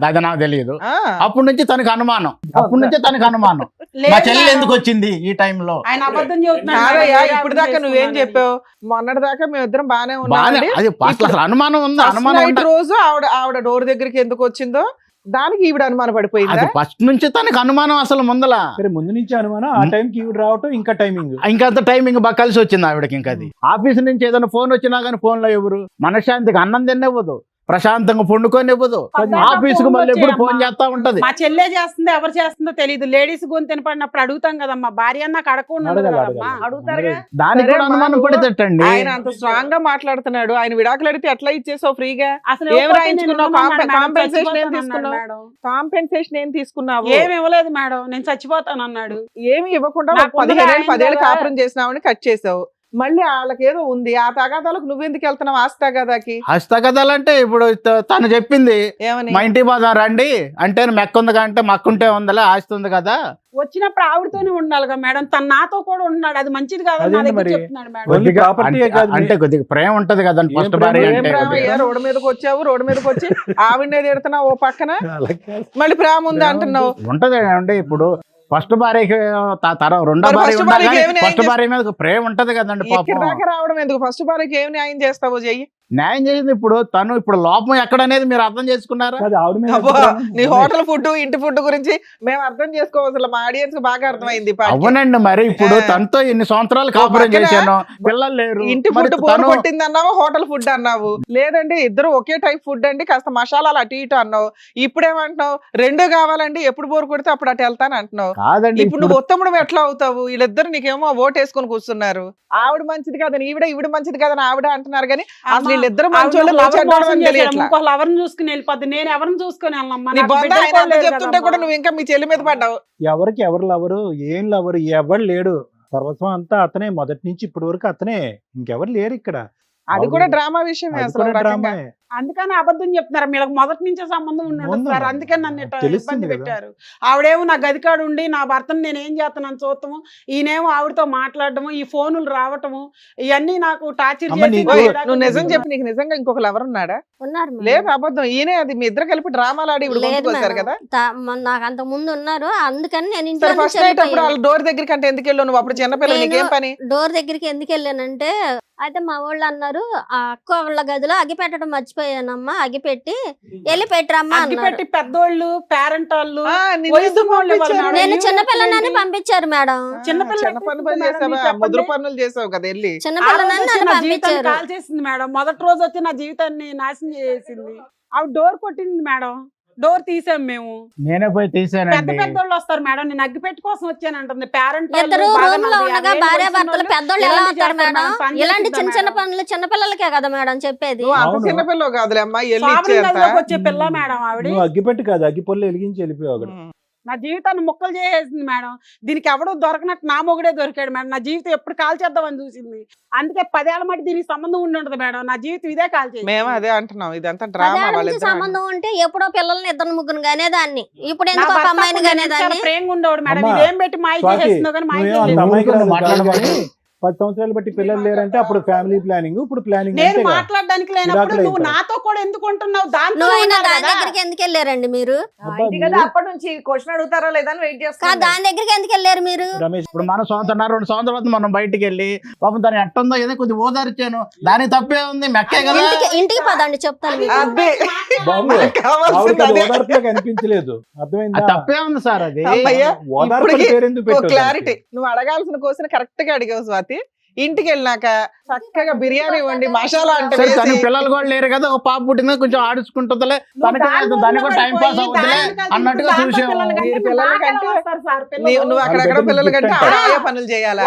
అది నాకు తెలియదు. ఆ, అప్పటి నుంచి తనకు అనుమానం, అప్పటి నుంచి తనకు అనుమానం లేదు మా చెల్లెలు మేడం. ఎందుకు వచ్చింది ఈ టైంలో. ఆయన అబద్ధం చెబుతున్నాడు మేడం. కాదయ్యా, వేరే ఇప్పుడు ఆవిడ దాకా నువ్వేం చేసుకున్నానని. చెప్పావు? మొన్నటి దాకా మేమిద్దరం బానే బాగానే ఉన్నాం. అది అసలు అనుమానం ఉంది, ఫస్ట్ అనుమానం నైట్ ఉండ- రోజు ఆవిడ డోర్ దగ్గరికి ఎందుకు వచ్చిందో దానికి ఈవిడ అనుమానం పడిపోయిందా? అది ఫస్ట్ నుంచి తనకు అనుమానం అసలు ముందల. సరే, ముందు నుంచి అనుమానం, ఆ టైంకి ఈవిడ రావటం ఇంకా టైమింగ్. ఇంకంత టైమింగ్ బాగా కలిసి వచ్చింది ఆవిడకి. ఇంకా అది ఆఫీస్ నుంచి ఏదైనా ఫోన్ వచ్చినా కానీ ఫోన్ లో ఎవరు మనశ్శాంతికి అన్నం తినివ్వదు, ప్రశాంతంగా పండుకొని ఇవ్వదు. పద్దాక ఆఫీస్ కు ఫోన్ మళ్ళీ ఎప్పుడు ఫోన్ వచ్చేయమ్మా. చేస్తా ఉంటది. మా చెల్లె చేస్తుందో ఎవరు చేస్తుందో తెలియదు. లేడీస్ గొంతు వినపడినప్పుడు అడుగుతాం కదమ్మా, భార్య నాకు అడగకుండా ఉండదు అడగాలి, కదమ్మా. అడగాలి. అడుగుతారుగా. దానికి సరే కూడా అనుమానం అమ్మా, పడితేటండి. ఆయన అంత స్ట్రాంగ్ గా మాట్లాడుతున్నాడు. ఆయన విడాకులు అడిగితే ఎట్లా ఇచ్చేసావు ఫ్రీగా? అసలు ఏం ఇవ్వకపోతే రాయించుకున్నావు? నేను ఉన్నాను మేడం, కాంపెన్సేషన్ ఏం చచ్చిపోతాను తీసుకున్నావు? అన్నాడు మేడం. కాంపెన్సేషన్ ఏం తీసుకున్నావు? ఏమి ఇవ్వలేదు మేడం, నేను చచ్చిపోతాను అన్నాడు. ఏమి ఇవ్వకుండా నాకు ముందుగా 15 ఆయన 10 ఏళ్ళు కదా. కాపురం చేసినావని కట్ చేసావు. మళ్ళీ వాళ్ళకి ఏదో ఉంది, ఆ తగాదాలకు నువ్వెందుకు వెళ్తున్నావు? ఆస్తి తగాదాకి హస్తకథలంటే ఇప్పుడు తను చెప్పింది ఏమని? మా ఇంటి బాధ రండి అంటే మెక్క ఉంది అంటే మక్కుంటే ఉందలే ఆస్తి ఉంది కదా. వచ్చినప్పుడు ఆవిడతోనే ఉండాలిగా మేడం, తను నాతో కూడా ఉన్నాడు, అది మంచిది కాదు నా అదేంటి దగ్గర మరి? చెప్తున్నాడు మేడం. ఓన్లీ కొద్దిగా property ఏ కాదు అంటే కొద్దిగా ప్రేమ ఉంటది కదండి ఏం ఫస్ట్ ప్రేమ? భార్య ఏం అంటే. ప్రేమ కొద్దిగా. అయ్యా? రోడ్డు మీదకి వచ్చావు, రోడ్డు మీదకి వచ్చి ఆవిడనే తిడుతున్నావు ఓ పక్కన, అలా కాదు. మళ్ళీ ప్రేమ ఉంది అంటున్నావు. ఉంటది అండి ఇప్పుడు ఫస్ట్ భార్యకి రెండో మరి భార్య first భార్యకి ఏమి న్యాయం ఫస్ట్ భార్య మీద ప్రేమ ఉంటది కదండి ఇక్కడ పాపం. దాకా రావడం ఎందుకు? ఫస్ట్ భార్యకి ఏం న్యాయం చేస్తావో చెయ్యి. న్యాయం చేసింది ఇప్పుడు తను. ఇప్పుడు లోపం ఎక్కడనేది మీరు అర్థం చేసుకున్నారా? కాదు, ఆవిడ మీద అబ్బో, అభిప్రాయం నీ ఉంది. హోటల్ ఫుడ్ ఇంటి ఫుడ్ గురించి మేము అర్థం చేసుకోవచ్చు. మా ఆడియన్స్ బాగా అర్థమైంది. ఈ పాటికి. అవునండి, మరి ఇప్పుడు ఆ. తనతో ఎన్ని సంవత్సరాలు కాపురం పక్కన చేశాను, పిల్లలు లేరు. ఇంటి మరి ఫుడ్ బోర్ తను కొట్టింది అన్నావు, హోటల్ ఫుడ్ అన్నావు. లేదండి ఇద్దరు ఒకే టైప్ ఫుడ్ అండి, కాస్త మసాలాలు అటు ఇటు అన్నావు. ఇప్పుడేమంటున్నావు? రెండు కావాలండి, ఎప్పుడు బోర్ కొడితే అప్పుడు అటు వెళ్తాను అంటున్నావు. కాదండి ఇప్పుడు నువ్వు ఉత్తముడు ఎట్లా అవుతావు? వీళ్ళిద్దరు నీకేమో ఓటేసుకొని కూర్చున్నారు. ఆవిడ మంచిది కాదని ఈవిడ మంచిది కాదని ఆవిడ అంటున్నారు. కానీ అసలు వీళ్ళిద్దరు మంచోళ్ళు ఇంకో ఎవరిని చూసుకుని వెళ్ళిపోద్ది, నేను ఎవరిని చూసుకుని వెళ్ళమ్మా, నీ నాకు బంధు బిడ్డలు ఆయన కూడా అంత లేరు చెప్తుంటే కదమ్మా. కూడా నువ్వు ఇంకా మీ చెల్లి మీద పడ్డావు. ఎవరికి ఎవరు లవరు, ఏం లవరు, ఎవరు లేడు. సర్వస్వం అంతా అతనే, మొదటి నుంచి ఇప్పటి వరకు అతనే, ఇంకెవరు లేరు ఇక్కడ. అది కూడా డ్రామా విషయమే. అది అసలు కూడా ఒక రకంగా. డ్రామాయే. అందుకని అబద్ధం చెప్తున్నారు. వీళ్ళకి మొదటి నుంచే సంబంధం ఉండదు ఉందమ్మా. సార్, అందుకని నన్ను ఇట్లా తెలుస్తుంది ఇబ్బంది కదా. పెట్టారు. ఆవిడేమో నా గదికాడు ఉండి నా భర్తను నేను ఏం చేస్తున్నాను చూడటము, ఈయనేమో ఆవిడతో మాట్లాడటము, ఈ ఫోనులు రావటము, ఇవన్నీ నాకు టార్చర్ అమ్మ, చేసి నీకు- ఓయ్, ఇలాగ నువ్వు నిజం చేస్తున్నారు. చెప్పి నీకు నిజంగా ఇంకొకరు ఎవరు ఉన్నాడా? ఉన్నారు మేడం. లేదు, అబద్ధం. ఈయనే అది మీ ఇద్దరు కలిపి డ్రామాలు ఆడి ఇప్పుడు లేదు ముందుకు వచ్చారు మేడం. కదా. నాకు అంత ముందు ఉన్నారు, అందుకని నేను సరే, ఇంట్లో ఫస్ట్ నైట్ అప్పుడు వాళ్ళ డోర్ దగ్గరికి అంటే ఎందుకు వెళ్ళావు నువ్వు? అప్పుడు చిన్నపిల్ల, నేను- నీకేం పని? డోర్ దగ్గరికి ఎందుకు వెళ్ళానంటే, అయితే మా వాళ్ళు అన్నారు ఆ అక్క వాళ్ళ గదిలో అగ్గి పెట్టడం మర్చిపోయి చచ్చిపోయానమ్మా అగిపెట్టి వెళ్ళి పెట్టరమ్మా అగ్గి అన్నారు. పెట్టి పెద్దోళ్ళు పేరెంట్ వాళ్ళు ఆ, నిన్ను వయసు ఎందుకు వాళ్ళు ఎవరు పంపించారు? మేడం? నేను చిన్నపిల్లనని పంపించారు మేడం. చిన్నపిల్ల చిన్న పనులు మేడం, చేసావా మీరు చెప్పండి. ముద్ర పనులు చేసావు కదా వెళ్ళి చిన్నపిల్లనని నన్ను నా జీవితాన్ని పంపించారు. కాల్ చేసింది మేడం. మొదటి రోజు వచ్చి నా జీవితాన్ని నాశనం చేసింది. ఆవిడ డోర్ కొట్టింది మేడం. డోర్ తీసాం మేము. నేనే పోయి పెద్ద తీసానండి. పెద్దోళ్ళు వస్తారు మేడం. నేను అగ్గిపెట్టి కోసం వచ్చాను అంటుంది. పేరెంట్ ఇద్దరు రూమ్ లో ఉండగా భార్య భర్తలు పెద్దోళ్ళు ఎలా అవుతారు మేడం? ఇలాంటి చిన్న చిన్న పనులు చిన్నపిల్లలకే కదా మేడం చెప్పేది. నువ్వు అంత అవును. చిన్నపిల్లవు కాదులే అమ్మా వెళ్ళి ఇచ్చేంత వచ్చే పిల్ల మేడం ఆవిడ. నువ్వు అగ్గిపెట్టి కాదు అగ్గిపొల్లు వెలిగించి వెళ్ళిపోయావు అక్కడ. నా జీవితాన్ని ముక్కలు చేసేసింది మేడం. దీనికి ఎవడో దొరకనట్టు నా మొగుడే దొరికాడు మేడం. నా జీవితం ఎప్పుడు కాల్ చేద్దామని చూసింది. అందుకే 10 ఏళ్ల మట్టి దీనికి సంబంధం ఉండి ఉంటది మేడం. నా జీవితం ఇదే కాల్ చేసి. మేము అదే అంటున్నాం ఇదంతా డ్రామా పదేళ్ల నుంచి వాళ్ళిద్దరు సంబంధం ఉంటే ఎప్పుడో పిల్లల్ని ఇద్దరు ముగ్గురు గానేదాన్ని. ఇప్పుడు ఎందుకు ఒక అమ్మాయిని గానేదాన్ని? ప్రేమ ఉండేవాడు మేడం. అమ్మా, ఇదేం పెట్టి మాయ స్వాతి, చేసేస్తున్నావు కానీ మాయ నువ్వేం అంత చేయలేదు. అమాయకురాలు మాట్లాడబాకు. కాదు కానీ 10 సంవత్సరాలు బట్టి పిల్లలు లేరంటే అప్పుడు ఫ్యామిలీ ప్లానింగ్, ఇప్పుడు ప్లానింగ్ నేను మాట్లాడడానికి లేనప్పుడు విడాకులు నువ్వు అయిపోయాయి. నాతో కూడా ఎందుకు ఉంటున్నావు? దాంతో నువ్వు అయినా ఉండాలి దాని కదా. దగ్గరికి ఎందుకు వెళ్ళారండి మీరు? ఇది కదా అప్పటి నుంచి క్వశ్చన్ అడుగుతారా లేదా అని వెయిట్ కాదు చేస్తాను. దాని దగ్గరికి ఎందుకు వెళ్ళారు మీరు? రమేష్ ఇప్పుడు మన 2 సంవత్సరాలు మనం బయటికి వెళ్ళి పాపం దాని ఎట్టుందో ఏదో కొద్దిగా ఓదార్చాను. దానికి తప్పే ఉంది, మెక్కే కదా. ఇంటికి పదండి చెప్తాను మీకు. అదే బాబు, మనకు కావాల్సింది ఆవిడకి అది అదే. ఓదార్పుగా కనిపించలేదు. అర్థమైందా? అది తప్పే ఉంది సార్ అది. అమ్మయ్య, ఓదార్పు ఇప్పటికి పేరెందుకు పెట్టావు క్లారిటీ దానికి? నువ్వు అడగాల్సిన క్వశ్చన్ కరెక్ట్ గా అడిగావు స్వాతి. ఇంటికి వెళ్ళినాక చక్కగా బిర్యానీ వండి మసాలా అంటే సరే తన వేసి, పిల్లలు కూడా లేరు కదా, ఒక పాప పుట్టింది కొంచెం ఆడుచుకుంటుందిలే, తనకి దానికి కూడా టైం పాస్ అవుతుందిలే అన్నట్టుగా చూసాము. మీరు పిల్లల కంటే నువ్వు అక్కడక్కడ పిల్లల కంటే ఆవిడ ఆయా పనులు చేయాలా?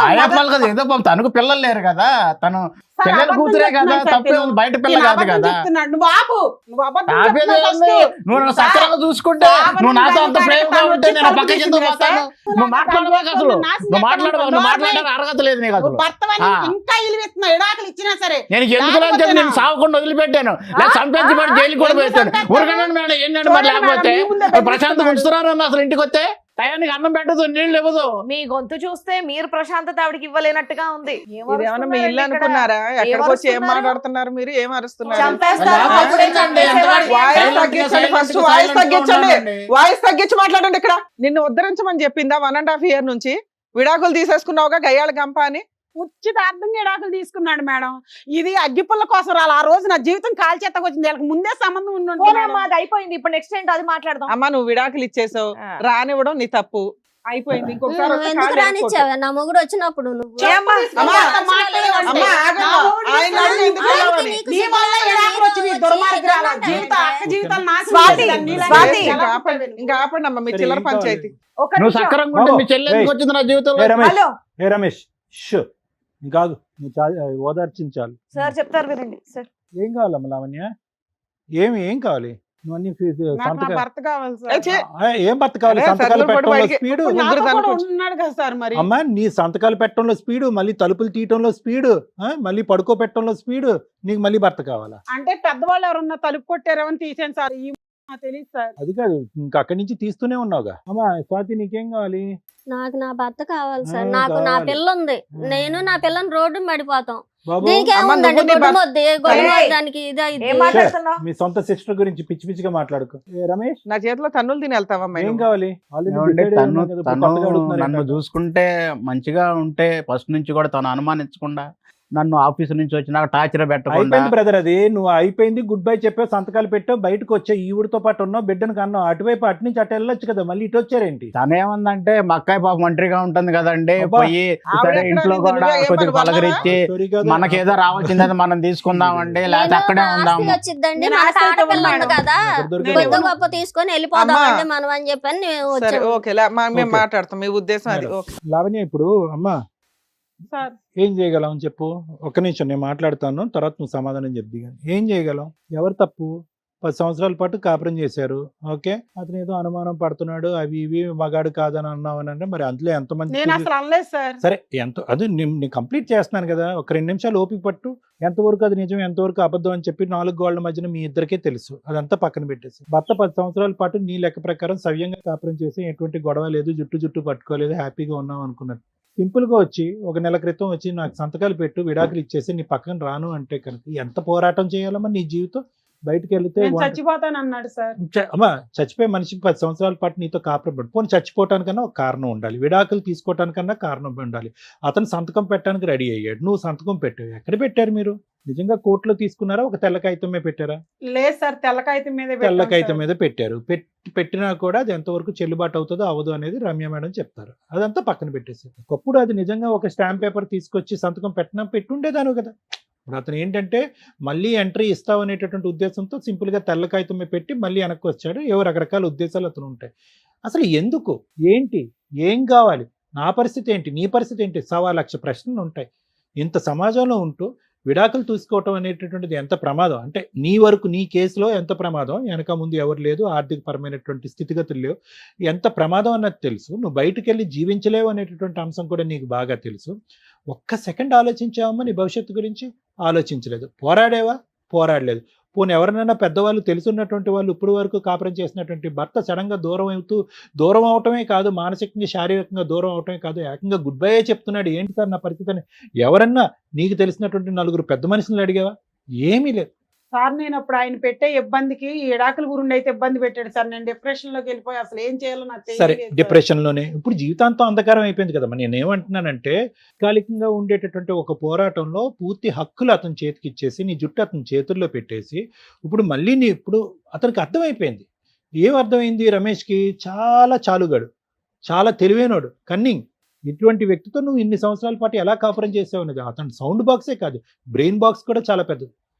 ఆయాపాలు కదా, ఏదో పాపం తనకు పిల్లలు లేరు కదా, తను చెల్లెలు కూతురే కదా, తప్పే ఉంది, బయట పిల్ల కాదు కదా. నువ్వు నన్ను సక్రంగా చూసుకుంటే, నువ్వు నాతో అంత ప్రేమగా ఉంటే నేను పక్కకి ఎందుకు పోతాను? నువ్వు మాట్లాడబాకు అసలు, నువ్వు మాట్లాడడానికి అర్హత లేదు నీకు అసలు. ఇంకా ఇలువెత్తున్నావు ఎడాకులు ఇచ్చినా సరే. నేను ఎందుకు అంటే నేను సావకుండా వదిలిపెట్టాను, లేదా చంపేసి పడి జైలుకి కూడా పెట్టాను. ఉరకనండి మేడం ఏంటంటే మరి లేకపోతే ప్రశాంతంగా ఉంచుతున్నారన్న అసలు ఇంటికి వస్తే టయానికి అన్నం పెట్టదు, నీళ్ళు ఇవ్వదు. మీ గొంతు చూస్తే మీరు ప్రశాంతత ఆవిడకి ఇవ్వలేనట్టుగా ఉంది. ఇదేమన్నా మీ ఇల్లు అనుకున్నారా? ఎక్కడికి వచ్చి ఏం మాట్లాడుతున్నారు మీరు? ఏం అరుస్తున్నారు? వాయిస్ తగ్గించండి, ఫస్ట్ వాయిస్ తగ్గించండి, వాయిస్ తగ్గించి మాట్లాడండి. ఇక్కడ నిన్ను ఉద్ధరించమని చెప్పిందా 1.5 year నుంచి? విడాకులు తీసేసుకున్నావుగా గయ్యాళ గంప అని. ఉచితార్థంగా ఎడాకులు తీసుకున్నాడు మేడం. ఇది అగ్గిపుల్ల కోసం రాలి. ఆ రోజు నా జీవితం కాల్ చేతకు వచ్చింది. వీళ్ళకి ముందే సంబంధం ఉండి ఉంటుంది మేడం. అది అయిపోయింది. ఇప్పుడు నెక్స్ట్ ఏంటో అది మాట్లాడదాం. అమ్మా నువ్వు విడాకులు ఇచ్చేసావు, రానివ్వడం నీ తప్పు, అయిపోయింది. ఇంకొకసారి నువ్వు వస్తే ఎందుకు కాళ్ళు రానిచ్చావా? నా మొగుడు వచ్చినప్పుడు నువ్వు ఏమ్మా? అమ్మా, మాట్లాడేవాడు. అమ్మా, ఆగమ్మా. ఆయన అడిగి ఎందుకు ఆయనకి వెళ్ళావని? నీకు నీ వల్ల ఎడాకులు వచ్చింది. దుర్మార్గురాల జీవితం, అక్క జీవితాలు నాశనం స్వాతి, చేసేదాన్ని. నీలాంటి స్వాతి. ఎలా ఇంకా ఆపండి అమ్మా మీ చిల్లర పంచాయతీ. ఒక నువ్వు నిమిషం. సక్రంగా ఉంటే మీ చెల్లి ఎందుకు వచ్చింది నా జీవితంలో? ఏ రమేష్, హలో ఏ రమేష్, షూ కాదు, నువ్వు ఓదార్చించాలి. సార్ చెప్తారు వినండి సార్. ఏం కావాలమ్మా లావణ్య? ఏం కావాలి? నువ్వు అన్ని నాకు నా భర్త కావాలి సార్. ఏం భర్త కావాలి? అదే, సంతకాలు సర్దులు పెట్టడంలో పడి స్పీడు. ఇప్పుడు నాతో ముగ్గురు కూడా దానికి ఉన్నాడు కదా సార్ మరి. అమ్మా నీ సంతకాలు పెట్టడంలో స్పీడు, మళ్ళీ తలుపులు తీయటంలో స్పీడు, మళ్ళీ పడుకో పెట్టడంలో స్పీడు, నీకు మళ్ళీ భర్త కావాలా? అంటే పెద్దవాళ్ళు ఎవరన్నా తలుపు కొట్టారేమని తీసాను సార్. ఈ నాకు తెలియదు సార్. అది కాదు, ఇంకా అక్కడి నుంచి తీస్తూనే ఉన్నావుగా. అమ్మా స్వాతి నీకేం కావాలి? నాకు నా భర్త కావాలి సార్. ఆ, నాకు నా కావాలి. పిల్ల ఉంది. నేను నా పిల్లని రోడ్డు పడిపోతాం. బాబు దీనికి అమ్మ, ఏముందండి? నువ్వు నీ గొడ్డుమొద్ది ఏయ్, దానికి ఇదే ఏం మాట్లాడుతున్నావు? మీ సొంత సిస్టర్ గురించి పిచ్చి పిచ్చిగా మాట్లాడుకో. ఏ రమేష్ నా చేతిలో తన్నులు తిని వెళ్తావమ్మా ఏం నువ్వు? కావాలి? Already ఏమండి, decided తను ఉన్నావు కదా, ఇప్పుడు కొత్తగా అడుగుతున్నారు నన్ను ఏంటంటే? చూసుకుంటే మంచిగా ఉంటే ఫస్ట్ నుంచి కూడా తను అనుమానించకుండా, నన్ను ఆఫీస్ నుంచి వచ్చినాక టార్చర్ పెట్టకుండా. అయిపోయింది బ్రదర్, అది నువ్వు అయిపోయింది, గుడ్ బై చెప్పావు, సంతకాలు పెట్టావు, బయటకు వచ్చావు, ఈవిడితో పాటు ఉన్నావు, బిడ్డను కన్నావు, అటువైపు అటు నుంచి అటు వెళ్ళొచ్చు కదా, మళ్ళీ ఇటు వచ్చారేంటి? తనేమందంటే మా అక్కాయి పాప ఒంటరిగా ఉంటుంది కదండి, అబ్బా. పోయి ఆవిడ సరే ఎక్కడ ఇంట్లో ఉంది? కూడా నువ్వే ఏం కొద్దిగా పని పలకరించి Sorry కదా. మనకేదో రావాల్సిందని మనం తీసుకుందామండి, లేకపోతే అక్కడే ఉందాము. వచ్చిందండి. నేను మనకు ఆస్తి ఆడపిల్ల ఉంది మేడం. కదా, ఎక్కడ దొరికారు? కొద్ది గొప్ప తీసుకొని వెళ్ళిపోదామండి మనం అని చెప్పని మేము సరే వచ్చాము. ఓకే మేము ఓకే. మాట్లాడతాం. మీ ఉద్దేశం అది. మేడం. ఓకే లావణ్య ఇప్పుడు అమ్మా సార్ ఏం చేయగలం చెప్పు? ఒక్క నిమిషం నేను మాట్లాడతాను, తర్వాత నువ్వు సమాధానం చెప్ది. ఏం చేయగలం? ఎవరు తప్పు? 10 సంవత్సరాల పాటు కాపురం చేశారు, ఓకే, అతను ఏదో అనుమానం పడుతున్నాడు, అవి ఇవి మగాడు కాదని అన్నావు అని అంటే మరి అందులో ఎంతమంది నేను అసలు అనలేదు సార్. సరే ఎంత అది నేను కంప్లీట్ చేస్తున్నాను కదా, ఒక 2 నిమిషాలు ఓపిక పట్టు. ఎంతవరకు అది నిజం, ఎంతవరకు అబద్ధం అని చెప్పి 4 గోళ్ల మధ్యన మీ ఇద్దరికే తెలుసు. అదంతా పక్కన పెట్టేసి, భర్త 10 సంవత్సరాల పాటు నీ లెక్క ప్రకారం సవ్యంగా కాపురం చేసి ఎటువంటి గొడవ లేదు, జుట్టు పట్టుకోలేదు, హ్యాపీగా ఉన్నావు అనుకున్నాను. సింపుల్ గా వచ్చి 1 నెల క్రితం వచ్చి నాకు సంతకాలు పెట్టు, విడాకులు ఇచ్చేసి నీ పక్కన రాను అంటే కనుక ఎంత పోరాటం చేయాలమ్మా నీ జీవితం? బయటకు వెళితే నేను చచ్చిపోతాను అన్నాడు సార్. అమ్మా చచ్చిపోయే మనిషికి 10 సంవత్సరాల పాటు నీతో కాపురం పడు, పోనీ చచ్చిపోవటానికన్నా ఒక కారణం ఉండాలి, విడాకులు తీసుకోవటానికన్నా కారణం ఉండాలి. అతను సంతకం పెట్టడానికి రెడీ అయ్యాడు, నువ్వు సంతకం పెట్టావు. ఎక్కడ పెట్టారు మీరు? నిజంగా కోర్టులో తీసుకున్నారా, ఒక తెల్ల కాగితమే పెట్టారా? లేదు సార్, తెల్ల కాగితం మీద తెల్ల కాగితం మీద పెట్టారు. పెట్టినా కూడా అది ఎంతవరకు చెల్లుబాటు అవుతుందో అవ్వదు అనేది రమ్య మేడం చెప్తారు. అదంతా పక్కన పెట్టేసి ఒకప్పుడు అది నిజంగా ఒక స్టాంప్ పేపర్ తీసుకొచ్చి సంతకం పెట్టుండేదాను కదా. ఇప్పుడు అతను ఏంటంటే మళ్ళీ ఎంట్రీ ఇస్తావు అనేటటువంటి ఉద్దేశంతో సింపుల్గా తెల్ల కాగితం మీద పెట్టి మళ్ళీ వెనక్కి వచ్చాడు. ఏవో రకరకాల ఉద్దేశాలు అతను ఉంటాయి. అసలు ఎందుకు, ఏంటి, ఏం కావాలి, నా పరిస్థితి ఏంటి, నీ పరిస్థితి ఏంటి, 1,00,000 ప్రశ్నలు ఉంటాయి. ఇంత సమాజంలో ఉంటూ విడాకులు తీసుకోవటం అనేటటువంటిది ఎంత ప్రమాదం అంటే నీ వరకు నీ కేసులో ఎంత ప్రమాదం, వెనక ముందు ఎవరు లేదు, ఆర్థికపరమైనటువంటి స్థితిగతులు లేవు, ఎంత ప్రమాదం అన్నది తెలుసు. నువ్వు బయటకు వెళ్ళి జీవించలేవు అనేటటువంటి అంశం కూడా నీకు బాగా తెలుసు. ఒక్క సెకండ్ ఆలోచించావమ్మా నీ భవిష్యత్తు గురించి? ఆలోచించలేదు. పోరాడేవా? పోరాడలేదు. పోనీ ఎవరినైనా పెద్దవాళ్ళు తెలుసున్నటువంటి వాళ్ళు ఇప్పుడు వరకు కాపురం చేసినటువంటి భర్త సడన్గా దూరం అవటమే కాదు, మానసికంగా శారీరకంగా దూరం అవటమే కాదు, ఏకంగా గుడ్ బై చెప్తున్నాడు. ఏంటి సార్ నా పరిస్థితి అని ఎవరన్నా నీకు తెలిసినటువంటి 4 పెద్ద మనుషులను అడిగావా? ఏమీ లేదు సార్. నేను అప్పుడు ఆయన పెట్టే ఇబ్బందికి ఎడాకుల గురుండి అయితే ఇబ్బంది పెట్టాడు సార్. నేను డిప్రెషన్ లోకి వెళ్ళిపోయి అసలు ఏం చేయాలో నాకు సరే, తెలియలేదు సార్. డిప్రెషన్ లోనే ఇప్పుడు జీవితాంతం అంధకారం అయిపోయింది కదమ్మా. నేనేమంటున్నానంటే తాత్కాలికంగా ఉండేటటువంటి ఒక పోరాటంలో పూర్తి హక్కులు అతని చేతికి ఇచ్చేసి నీ జుట్టు అతని చేతుల్లో పెట్టేసి ఇప్పుడు మళ్ళీ ఇప్పుడు అతనికి అర్థమైపోయింది. ఏం అర్థమైంది? రమేష్కి చాలా చాలుగాడు, చాలా తెలివైనోడు, కన్నింగ్. ఇటువంటి వ్యక్తితో నువ్వు ఇన్ని సంవత్సరాల పాటు ఎలా కాపురం చేసావు అనేది. అతను సౌండ్ బాక్సే కాదు, బ్రెయిన్ బాక్స్ కూడా చాలా పెద్దది.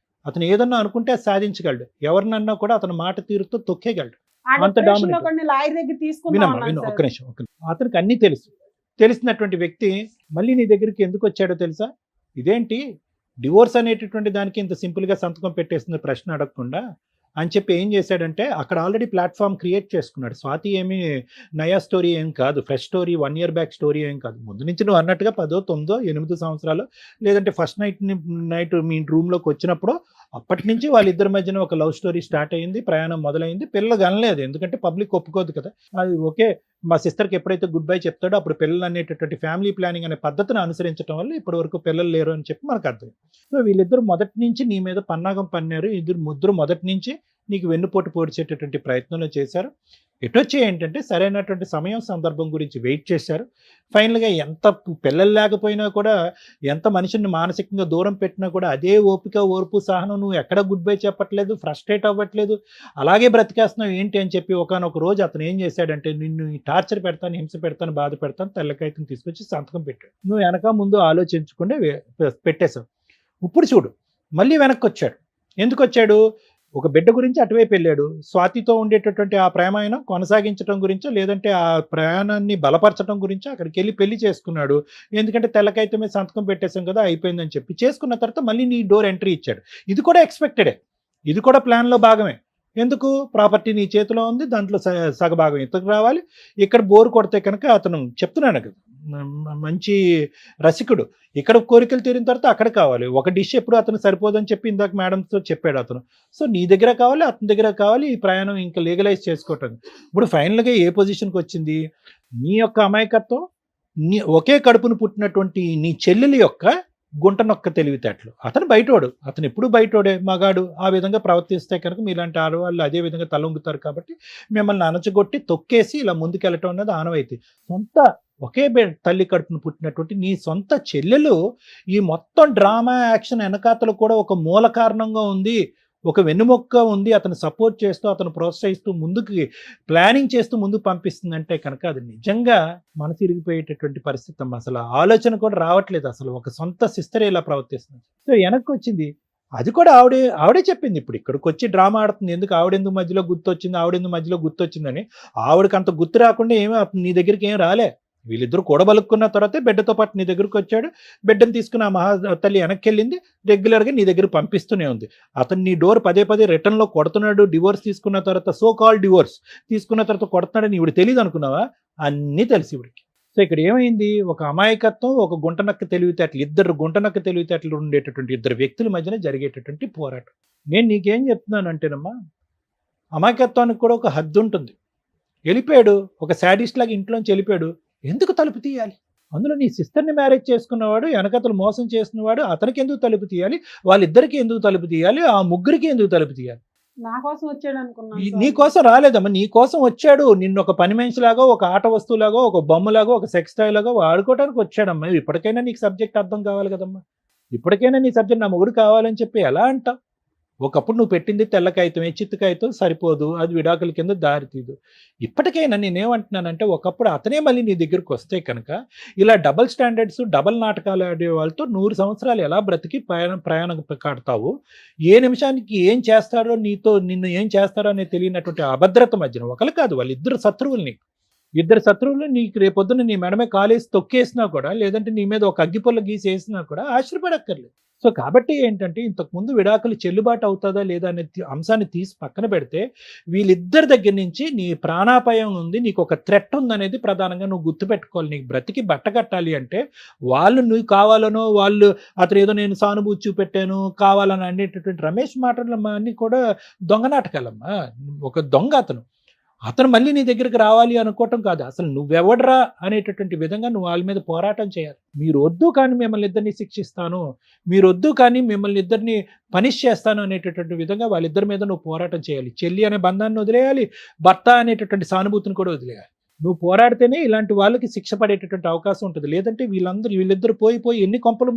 అతను ఏదన్నా అనుకుంటే అది సాధించగలడు, ఎవరినన్నా కూడా అతని మాట తీరుతో తొక్కేయగలడు. ఆ అంత డిప్రెషన్ లో dominant. కొన్ని లాయర్ దగ్గర తీసుకున్నాం వినమ్మా అన్నాను విను, సార్. ఒక్క నిమిషం. అతనికి అన్నీ తెలిసినటువంటి వ్యక్తి మళ్ళీ నీ దగ్గరికి ఎందుకు వచ్చాడో తెలుసా? ఇదేంటి డివోర్స్ అనేటటువంటి దానికి ఇంత సింపుల్గా సంతకం పెట్టేస్తున్న ప్రశ్న అడగకుండా అని చెప్పి ఏం చేశాడంటే అక్కడ ఆల్రెడీ ప్లాట్ఫామ్ క్రియేట్ చేసుకున్నాడు. స్వాతి ఏమి నయా స్టోరీ ఏం కాదు, fresh story, 1 year back story ఏం కాదు. ముందు నుంచి నువ్వు అన్నట్టుగా 10, 9, 8 సంవత్సరాలు లేదంటే ఫస్ట్ నైట్ మీ రూమ్లోకి వచ్చినప్పుడు అప్పటి నుంచి వాళ్ళిద్దరి మధ్యన ఒక లవ్ స్టోరీ స్టార్ట్ అయ్యింది, ప్రయాణం మొదలైంది. పిల్లలు కనలేదు, ఎందుకంటే పబ్లిక్ ఒప్పుకోదు కదా. అది ఓకే, మా సిస్టర్కి ఎప్పుడైతే గుడ్ బై చెప్తాడో అప్పుడు పిల్లలు అనేటటువంటి ఫ్యామిలీ ప్లానింగ్ అనే పద్ధతిని అనుసరించడం వల్ల ఇప్పటి వరకు పిల్లలు లేరు అని చెప్పి మనకు అర్థం. సో వీళ్ళిద్దరు మొదటి నుంచి నీ మీద పన్నాగం పన్నారు. ముగ్గురు మొదటి నుంచి నీకు వెన్నుపోటు పొడిచేటటువంటి ప్రయత్నంలో చేశారు. ఎటొచ్చి ఏంటంటే సరైనటువంటి సమయం సందర్భం గురించి వెయిట్ చేశారు. ఫైనల్గా ఎంత పిల్లలు లేకపోయినా కూడా, ఎంత మనిషిని మానసికంగా దూరం పెట్టినా కూడా అదే ఓపిక, ఓర్పు, సహనం. నువ్వు ఎక్కడ గుడ్ బై చెప్పట్లేదు, ఫ్రస్ట్రేట్ అవ్వట్లేదు, అలాగే బ్రతికేస్తున్నావు ఏంటి అని చెప్పి ఒకానొక రోజు అతను ఏం చేశాడంటే నిన్ను టార్చర్ పెడతాను, హింస పెడతాను, బాధ పెడతాను, తెల్లకాయతం తీసుకొచ్చి సంతకం పెట్టాడు. నువ్వు వెనక ముందు ఆలోచించకుండా పెట్టేశావు. ఇప్పుడు చూడు మళ్ళీ వెనక్కి వచ్చాడు. ఎందుకు వచ్చాడు? ఒక బిడ్డ గురించి అటువైపు వెళ్ళాడు. స్వాతితో ఉండేటటువంటి ఆ ప్రేమాయణం కొనసాగించడం గురించో లేదంటే ఆ ప్రయాణాన్ని బలపరచడం గురించో అక్కడికి వెళ్ళి పెళ్లి చేసుకున్నాడు. ఎందుకంటే తెల్లకైతే మీద సంతకం పెట్టేశాం కదా అయిపోయిందని చెప్పి చేసుకున్న తర్వాత మళ్ళీ నీ డోర్ ఎంట్రీ ఇచ్చాడు. ఇది కూడా ఎక్స్పెక్టెడే, ఇది కూడా ప్లాన్లో భాగమే. ఎందుకు? ప్రాపర్టీ నీ చేతిలో ఉంది, దాంట్లో సగభాగం ఇతకు రావాలి. ఇక్కడ బోర్ కొడితే కనుక అతను చెప్తున్నాను కదా, మంచి రసికుడు, ఇక్కడ కోరికలు తీరిన తర్వాత అక్కడ కావాలి. ఒక డిష్ ఎప్పుడు అతను సరిపోదని చెప్పి ఇందాక మేడంతో చెప్పాడు అతను. సో నీ దగ్గర కావాలి, అతని దగ్గర కావాలి, ఈ ప్రయాణం ఇంకా లీగలైజ్ చేసుకోవటం. ఇప్పుడు ఫైనల్గా ఏ పొజిషన్కి వచ్చింది? నీ యొక్క అమాయకత్వం, నీ ఒకే కడుపును పుట్టినటువంటి నీ చెల్లెలి యొక్క గుంటనొక్క తెలివితేటలు. అతను బయటోడు, అతను ఎప్పుడు బయటోడే, మగాడు. ఆ విధంగా ప్రవర్తిస్తే కనుక మీలాంటి ఆడవాళ్ళు అదే విధంగా తలొంగుతారు. కాబట్టి మిమ్మల్ని అణచగొట్టి తొక్కేసి ఇలా ముందుకెళ్ళటం అన్నది ఆనవాయితీ. సొంత ఒకే తల్లి కడుపును పుట్టినటువంటి నీ సొంత చెల్లెలు ఈ మొత్తం డ్రామా యాక్షన్ వెనకాతలు కూడా ఒక మూల కారణంగా ఉంది, ఒక వెన్నుమొక్క ఉంది, అతను సపోర్ట్ చేస్తూ, అతను ప్రోత్సహిస్తూ, ముందుకు ప్లానింగ్ చేస్తూ ముందుకు పంపిస్తుందంటే కనుక అది నిజంగా మనసు ఇరిగిపోయేటటువంటి పరిస్థితి అమ్మ. అసలు ఆలోచన కూడా రావట్లేదు. అసలు ఒక సొంత సిస్టర్ ఇలా ప్రవర్తిస్తుంది. సో వెనక్కి వచ్చింది, అది కూడా ఆవిడే చెప్పింది. ఇప్పుడు ఇక్కడికి వచ్చి డ్రామా ఆడుతుంది. ఎందుకు? ఆవిడెందుకు మధ్యలో గుర్తొచ్చిందని. ఆవిడకి అంత గుర్తు రాకుండా ఏమీ నీ దగ్గరికి ఏం రాలే. వీళ్ళిద్దరు కూడబలుక్కున్న తర్వాతే బిడ్డతో పాటు నీ దగ్గరకు వచ్చాడు. బిడ్డను తీసుకుని ఆ మహా తల్లి వెనక్కి వెళ్ళింది, రెగ్యులర్గా నీ దగ్గర పంపిస్తూనే ఉంది. అతను నీ డోర్ పదే రిటర్న్లో కొడుతున్నాడు. డివోర్స్ తీసుకున్న తర్వాత, సో కాల్ డివోర్స్ తీసుకున్న తర్వాత కొడుతున్నాడని ఇవిడు తెలియదు అనుకున్నావా? అన్నీ తెలిసి ఇవిడికి. సో ఇక్కడ ఏమైంది? ఒక అమాయకత్వం, ఒక గుంటనక్క తెలివితేటలు, ఇద్దరు గుంటనక్క తెలివితేటలు ఉండేటటువంటి ఇద్దరు వ్యక్తుల మధ్యన జరిగేటటువంటి పోరాటం. నేను నీకేం చెప్తున్నానంటేనమ్మా, అమాయకత్వానికి కూడా ఒక హద్దు ఉంటుంది. వెళ్ళిపోయాడు, ఒక శాడిస్ట్ లాగా ఇంట్లోంచి వెళ్ళిపోయాడు. ఎందుకు తలుపు తీయాలి? అందులో నీ సిస్టర్ని మ్యారేజ్ చేసుకున్నవాడు, వెనకతలు మోసం చేస్తున్నవాడు, అతనికి ఎందుకు తలుపు తీయాలి? వాళ్ళిద్దరికి ఎందుకు తలుపు తీయాలి? ఆ ముగ్గురికి ఎందుకు తలుపు తీయాలి? నా కోసం వచ్చాడు అనుకున్నాను సార్. నీ కోసం రాలేదమ్మా, నీ కోసం వచ్చాడు. నిన్ను ఒక పని మనిషిలాగా, ఒక ఆట వస్తువులాగా, ఒక బొమ్మలాగా, ఒక సెక్స్ టాయ్ లాగా వాడుకోవడానికి వచ్చాడమ్మా. ఇప్పటికైనా నీకు సబ్జెక్ట్ అర్థం కావాలి కదమ్మా. ఇప్పటికైనా నీ సబ్జెక్ట్ నా మొగుడు కావాలని చెప్పి ఎలా అంటావు? ఒకప్పుడు నువ్వు పెట్టింది తెల్ల కాగితమే, చిత్తు కాగితం సరిపోదు, అది విడాకుల కింద దారి తీదు. ఇప్పటికైనా నేనేమంటున్నానంటే, ఒకప్పుడు అతనే మళ్ళీ నీ దగ్గరికి వస్తే కనుక ఇలా డబల్ స్టాండర్డ్స్, డబల్ నాటకాలు ఆడే వాళ్ళతో 100 సంవత్సరాలు ఎలా బ్రతికి ప్రయాణం కడతావు? ఏ నిమిషానికి ఏం చేస్తాడో, నిన్ను ఏం చేస్తాడో అనేది తెలియనటువంటి అభద్రత మధ్యన ఒకరు కాదు, వాళ్ళిద్దరు శత్రువులు నీకు. ఇద్దరు శత్రువులు నీకు రేపొద్దున నీ మెడమే కాలేసి తొక్కేసినా కూడా, లేదంటే నీ మీద ఒక అగ్గిపుల్ల గీసేసినా కూడా ఆశ్చర్యపడక్కర్లేదు. సో కాబట్టి ఏంటంటే, ఇంతకుముందు విడాకులు చెల్లుబాటు అవుతుందా లేదా అనే అంశాన్ని తీసి పక్కన పెడితే, వీళ్ళిద్దరి దగ్గర నుంచి నీ ప్రాణాపాయం ఉంది, నీకు ఒక థ్రెట్ ఉందనేది ప్రధానంగా నువ్వు గుర్తుపెట్టుకోవాలి. నీకు బ్రతికి బట్ట కట్టాలి అంటే, వాళ్ళు నువ్వు కావాలనో, వాళ్ళు అతను ఏదో నేను సానుభూతి చూపెట్టాను కావాలని అనేటటువంటి రమేష్ మాటలు అన్నీ కూడా దొంగ నాటకాలమ్మా. ఒక దొంగ అతను మళ్ళీ నీ దగ్గరికి రావాలి అనుకోవటం కాదు, అసలు నువ్వెవడరా అనేటటువంటి విధంగా నువ్వు వాళ్ళ మీద పోరాటం చేయాలి. మీరు వద్దు కానీ మిమ్మల్ని ఇద్దరిని శిక్షిస్తాను, మీరు వద్దు కానీ మిమ్మల్ని ఇద్దరిని పనిష్ చేస్తాను అనేటటువంటి విధంగా వాళ్ళిద్దరి మీద నువ్వు పోరాటం చేయాలి. చెల్లి అనే బంధాన్ని వదిలేయాలి, భర్త అనేటటువంటి సానుభూతిని కూడా వదిలేయాలి. నువ్వు పోరాడితేనే ఇలాంటి వాళ్ళకి శిక్ష పడేటటువంటి అవకాశం ఉంటుంది. లేదంటే వీళ్ళిద్దరు పోయి ఎన్ని కొంపలు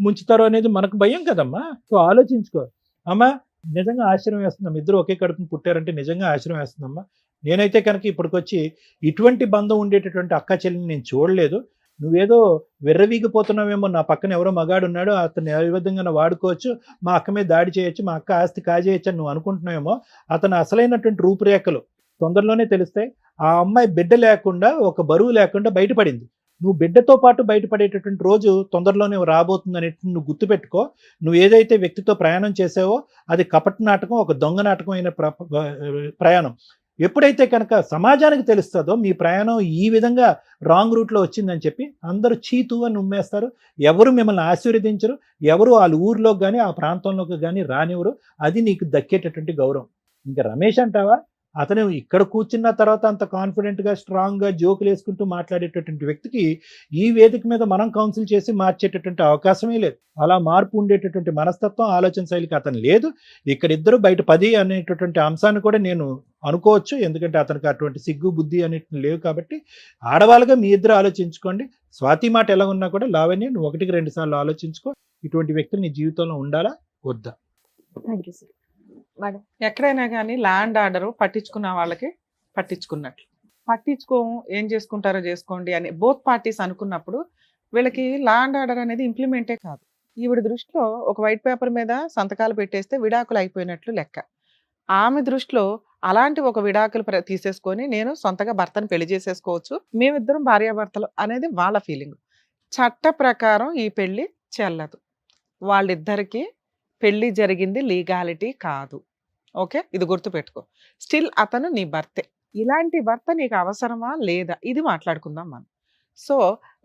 ముంచుతారో అనేది మనకు భయం కదమ్మా. సో ఆలోచించుకో అమ్మా. నిజంగా ఆశ్చర్యం వేస్తుందమ్మా, ఇద్దరు ఒకే కడుపుని పుట్టారంటే నిజంగా ఆశ్చర్యం వేస్తుందమ్మా. నేనైతే కనుక ఇప్పటికొచ్చి ఇటువంటి బంధం ఉండేటటువంటి అక్క చెల్లిని నేను చూడలేదు. నువ్వేదో వెర్రవీగిపోతున్నావేమో, నా పక్కన ఎవరో మగాడు ఉన్నాడు, అతను ఏ విధంగా వాడుకోవచ్చు, మా అక్క మీద దాడి చేయొచ్చు, మా అక్క ఆస్తి కాజేయచ్చు అని నువ్వు అనుకుంటున్నావేమో. అతను అసలైనటువంటి రూపురేఖలు తొందరలోనే తెలుస్తాయి. ఆ అమ్మాయి బిడ్డ లేకుండా, ఒక బరువు లేకుండా బయటపడింది. నువ్వు బిడ్డతో పాటు బయటపడేటటువంటి రోజు తొందరలోనే రాబోతుంది అనేటువంటి నువ్వు గుర్తుపెట్టుకో. నువ్వు ఏదైతే వ్యక్తితో ప్రయాణం చేసావో అది కపట నాటకం, ఒక దొంగ నాటకం అయిన ప్రయాణం. ఎప్పుడైతే కనుక సమాజానికి తెలుస్తుందో మీ ప్రయాణం ఈ విధంగా రాంగ్ రూట్లో వచ్చిందని చెప్పి అందరూ చీతు అని ఉమ్మేస్తారు. ఎవరు మిమ్మల్ని ఆశీర్వదించరు, ఎవరు వాళ్ళ ఊర్లోకి కానీ ఆ ప్రాంతంలోకి కానీ రానివ్వరు. అది నీకు దక్కేటటువంటి గౌరవం. ఇంకా రమేష్ అంటావా, అతను ఇక్కడ కూర్చున్న తర్వాత అంత కాన్ఫిడెంట్గా స్ట్రాంగ్గా జోకులు వేసుకుంటూ మాట్లాడేటటువంటి వ్యక్తికి ఈ వేదిక మీద మనం కౌన్సిల్ చేసి మార్చేటటువంటి అవకాశమే లేదు. అలా మార్పు ఉండేటటువంటి మనస్తత్వం, ఆలోచన శైలికి అతను లేదు. ఇక్కడ ఇద్దరు బయట 10 అనేటటువంటి అంశాన్ని కూడా నేను అనుకోవచ్చు. ఎందుకంటే అతనికి అటువంటి సిగ్గు బుద్ధి అనేటివి లేవు. కాబట్టి ఆడవాళ్ళుగా మీ ఇద్దరు ఆలోచించుకోండి. స్వాతి మాట ఎలా ఉన్నా కూడా లావణ్య నువ్వు 1-2 సార్లు ఆలోచించుకో. ఇటువంటి వ్యక్తులు నీ జీవితంలో ఉండాలా వద్దా? Thank you sir. మేడం, ఎక్కడైనా కానీ ల్యాండ్ ఆర్డర్ పట్టించుకున్న వాళ్ళకి పట్టించుకున్నట్లు, పట్టించుకోము ఏం చేసుకుంటారో చేసుకోండి అని బోత్ పార్టీస్ అనుకున్నప్పుడు వీళ్ళకి ల్యాండ్ ఆర్డర్ అనేది ఇంప్లిమెంటే కాదు. ఈవిడ దృష్టిలో ఒక వైట్ పేపర్ మీద సంతకాలు పెట్టేస్తే విడాకులు అయిపోయినట్లు లెక్క. ఆమె దృష్టిలో అలాంటి ఒక విడాకులు తీసేసుకొని నేను సొంతగా భర్తను పెళ్లి చేసేసుకోవచ్చు, మేమిద్దరం భార్యాభర్తలు అనేది వాళ్ళ ఫీలింగ్. చట్ట ప్రకారం ఈ పెళ్లి చెల్లదు. వాళ్ళిద్దరికీ పెళ్లి జరిగింది లీగాలిటీ కాదు. ఓకే, ఇది గుర్తుపెట్టుకో. స్టిల్ అతను నీ భర్తే. ఇలాంటి భర్త నీకు అవసరమా లేదా ఇది మాట్లాడుకుందాం మనం. సో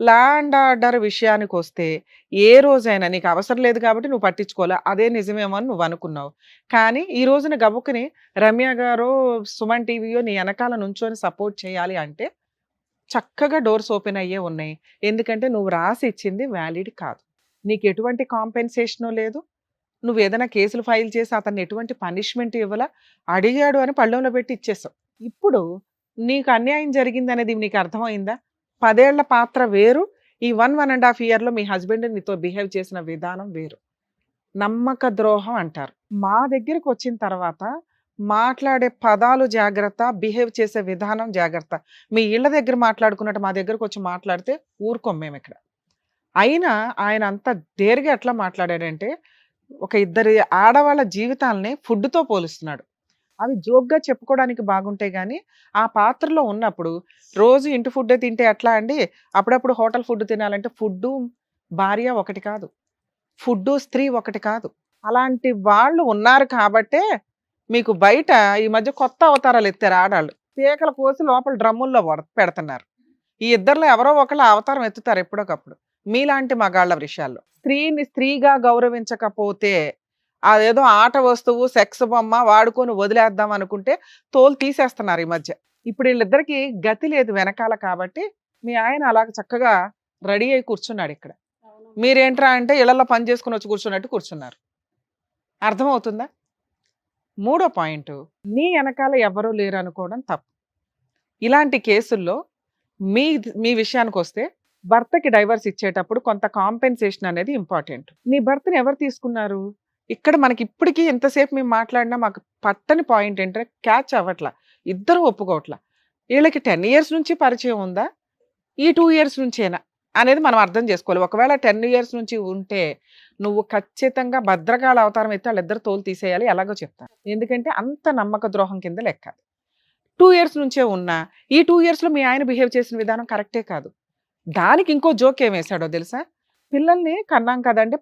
ల్యాండ్ ఆర్డర్ విషయానికి వస్తే ఏ రోజైనా నీకు అవసరం లేదు కాబట్టి నువ్వు పట్టించుకోలే, అదే నిజమేమో అని నువ్వు అనుకున్నావు. కానీ ఈ రోజున గబుక్కుని రమ్య గారు సుమన్ టీవీయో నీ వెనకాల నుంచొని సపోర్ట్ చేయాలి అంటే చక్కగా డోర్స్ ఓపెన్ అయ్యే ఉన్నాయి. ఎందుకంటే నువ్వు రాసి ఇచ్చింది వ్యాలిడ్ కాదు, నీకు ఎటువంటి కాంపెన్సేషను లేదు, నువ్వు ఏదైనా కేసులు ఫైల్ చేసి అతన్ని ఎటువంటి పనిష్మెంట్ ఇవ్వాలా, అడిగాడు అని పళ్ళెంలో పెట్టి ఇచ్చేసావు. ఇప్పుడు నీకు అన్యాయం జరిగింది అనేది నీకు అర్థమైందా? 10 ఏళ్ల పాత్ర వేరు, ఈ 1.5 ఇయర్లో మీ హస్బెండ్ నీతో బిహేవ్ చేసిన విధానం వేరు. నమ్మక ద్రోహం అంటారు. మా దగ్గరకు వచ్చిన తర్వాత మాట్లాడే పదాలు జాగ్రత్త, బిహేవ్ చేసే విధానం జాగ్రత్త. మీ ఇళ్ళ దగ్గర మాట్లాడుకున్నట్టు మా దగ్గరకు వచ్చి మాట్లాడితే ఊరుకోం మేము ఇక్కడ. అయినా ఆయన అంత డేర్గా ఎట్లా మాట్లాడాడంటే, ఒక ఇద్దరి ఆడవాళ్ళ జీవితాలని ఫుడ్తో పోలుస్తున్నాడు. అవి జోక్గా చెప్పుకోవడానికి బాగుంటాయి కానీ ఆ పాత్రలో ఉన్నప్పుడు రోజు ఇంటి ఫుడ్డే తింటే ఎట్లా అండి, అప్పుడప్పుడు హోటల్ ఫుడ్ తినాలంటే ఫుడ్డు భార్య ఒకటి కాదు, ఫుడ్డు స్త్రీ ఒకటి కాదు. అలాంటి వాళ్ళు ఉన్నారు కాబట్టే మీకు బయట ఈ మధ్య కొత్త అవతారాలు ఎత్తారు ఆడాళ్ళు. పీకల కోసి లోపల డ్రమ్ముల్లో పెడుతున్నారు. ఈ ఇద్దరిలో ఎవరో ఒకళ్ళు అవతారం ఎత్తుతారు ఎప్పుడోకప్పుడు మీలాంటి మగాళ్ళ విషయాల్లో. స్త్రీని స్త్రీగా గౌరవించకపోతే అదేదో ఆట వస్తువు, సెక్స్ బొమ్మ వాడుకొని వదిలేద్దాం అనుకుంటే తోలు తీసేస్తున్నారు ఈ మధ్య. ఇప్పుడు వీళ్ళిద్దరికి గతి లేదు వెనకాల కాబట్టి మీ ఆయన అలాగ చక్కగా రెడీ అయి కూర్చున్నాడు ఇక్కడ. మీరేంట్రా అంటే ఇళ్లలో పని చేసుకుని వచ్చి కూర్చున్నట్టు కూర్చున్నారు. అర్థమవుతుందా? మూడో పాయింట్, నీ వెనకాల ఎవరూ లేరు అనుకోవడం తప్పు. ఇలాంటి కేసుల్లో మీ మీ విషయానికి వస్తే భర్తకి డైవర్స్ ఇచ్చేటప్పుడు కొంత కాంపెన్సేషన్ అనేది ఇంపార్టెంట్. నీ భర్తని ఎవరు తీసుకున్నారు? ఇక్కడ మనకి ఇప్పటికీ ఎంతసేపు మేము మాట్లాడినా మాకు పట్టని పాయింట్ ఏంటంటే క్యాచ్ అవ్వట్లా, ఇద్దరు ఒప్పుకోవట్లా. వీళ్ళకి 10 years నుంచి పరిచయం ఉందా, ఈ 2 years నుంచేనా అనేది మనం అర్థం చేసుకోవాలి. ఒకవేళ 10 years నుంచి ఉంటే నువ్వు ఖచ్చితంగా భద్రకాళ అవతారం అయితే వాళ్ళిద్దరు తోలు తీసేయాలి, ఎలాగో చెప్తాను. ఎందుకంటే అంత నమ్మక ద్రోహం కింద లెక్క. 2 years నుంచే ఉన్నా ఈ 2 yearsలో మీ ఆయన బిహేవ్ చేసిన విధానం కరెక్టే కాదు. దానికి ఇంకో జోక్ ఏం వేశాడో తెలుసా? పిల్లల్ని కన్నాం కదండి,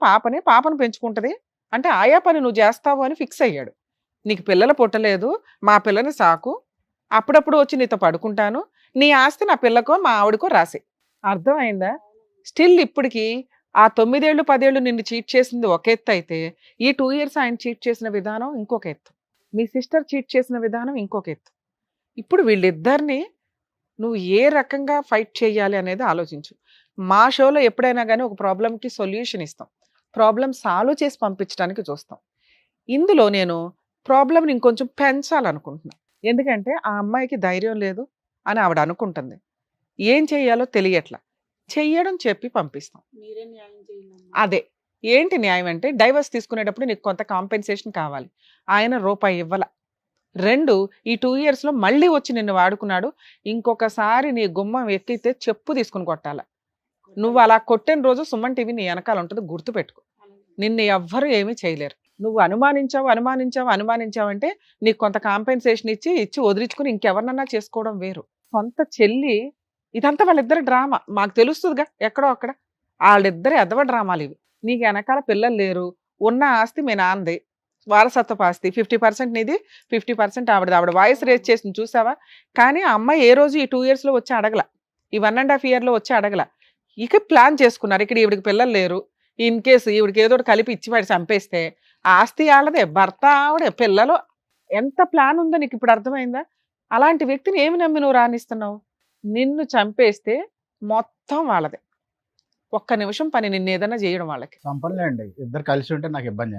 పాపను పెంచుకుంటది అంటే ఆయా పని నువ్వు చేస్తావు అని ఫిక్స్ అయ్యాడు. నీకు పిల్లలు పుట్టలేదు, మా పిల్లని సాకు, అప్పుడప్పుడు వచ్చి నీతో పడుకుంటాను, నీ ఆస్తి నా పిల్లకో మా ఆవిడకో రాసి. అర్థమైందా? స్టిల్ ఇప్పటికి ఆ 9 ఏళ్ళు 10 ఏళ్ళు నిన్ను చీట్ చేసింది ఒక ఎత్తు అయితే, ఈ 2 years ఆయన చీట్ చేసిన విధానం ఇంకొక ఎత్తు, మీ సిస్టర్ చీట్ చేసిన విధానం ఇంకొక ఎత్తు. ఇప్పుడు వీళ్ళిద్దరిని నువ్వు ఏ రకంగా ఫైట్ చేయాలి అనేది ఆలోచించు. మా షోలో ఎప్పుడైనా కానీ ఒక ప్రాబ్లంకి సొల్యూషన్ ఇస్తాం, ప్రాబ్లం సాల్వ్ చేసి పంపించడానికి చూస్తాం. ఇందులో నేను ప్రాబ్లంని ఇంకొంచెం పెంచాలనుకుంటున్నాను. ఎందుకంటే ఆ అమ్మాయికి ధైర్యం లేదు అని ఆవిడ అనుకుంటుంది, ఏం చెయ్యాలో తెలియట్లా, చెయ్యడం చెప్పి పంపిస్తాం. మీరే న్యాయం చేయండి. అదే ఏంటి న్యాయం అంటే, డైవర్స్ తీసుకునేటప్పుడు నీకు కొంత కాంపెన్సేషన్ కావాలి. ఆయన రూపాయి ఇవ్వాల. 2, ఈ 2 yearsలో మళ్ళీ వచ్చి నిన్ను వాడుకున్నాడు, ఇంకొకసారి నీ గుమ్మం ఎక్కితే చెప్పు తీసుకుని కొట్టాల. నువ్వు అలా కొట్టిన రోజు సుమన్ టీవీ నీ వెనకాల ఉంటుంది, గుర్తుపెట్టుకో. నిన్ను ఎవ్వరు ఏమీ చేయలేరు. నువ్వు అనుమానించావంటే నీకు కొంత కాంపెన్సేషన్ ఇచ్చి వదిలించుకుని ఇంకెవరినన్నా చేసుకోవడం వేరు. సొంత చెల్లి, ఇదంతా వాళ్ళిద్దరి డ్రామా మాకు తెలుస్తుందిగా ఎక్కడో అక్కడ. వాళ్ళిద్దరి ఎదవ డ్రామాలు ఇవి. నీకు వెనకాల పిల్లలు లేరు, ఉన్న ఆస్తి మీ నాన్నది, వారసత్వపు ఆస్తి 50% నీది, 50% ఆవిడది. ఆవిడ వాయిస్ రేజ్ చేసింది చూసావా? కానీ ఆ అమ్మాయి ఏ రోజు ఈ 2 yearsలో వచ్చి అడగల, ఈ 1.5 yearలో వచ్చి అడగల. ఇక ప్లాన్ చేసుకున్నారు, ఇక్కడ ఈవిడికి పిల్లలు లేరు, ఇన్ కేసు ఈవిడికి ఏదో కలిపి ఇచ్చి వాడి చంపేస్తే ఆస్తి వాళ్ళదే, భర్త ఆవిడే, పిల్లలు. ఎంత ప్లాన్ ఉందో నీకు ఇప్పుడు అర్థమైందా? అలాంటి వ్యక్తిని ఏమి నమ్మి నువ్వు రాణిస్తున్నావు? నిన్ను చంపేస్తే మొత్తం వాళ్ళదే. ఒక్క నిమిషం పని నిన్ను ఏదైనా చేయడం వాళ్ళకి. సంపన్లేండి, ఇద్దరు కలిసి ఉంటే నాకు ఇబ్బంది.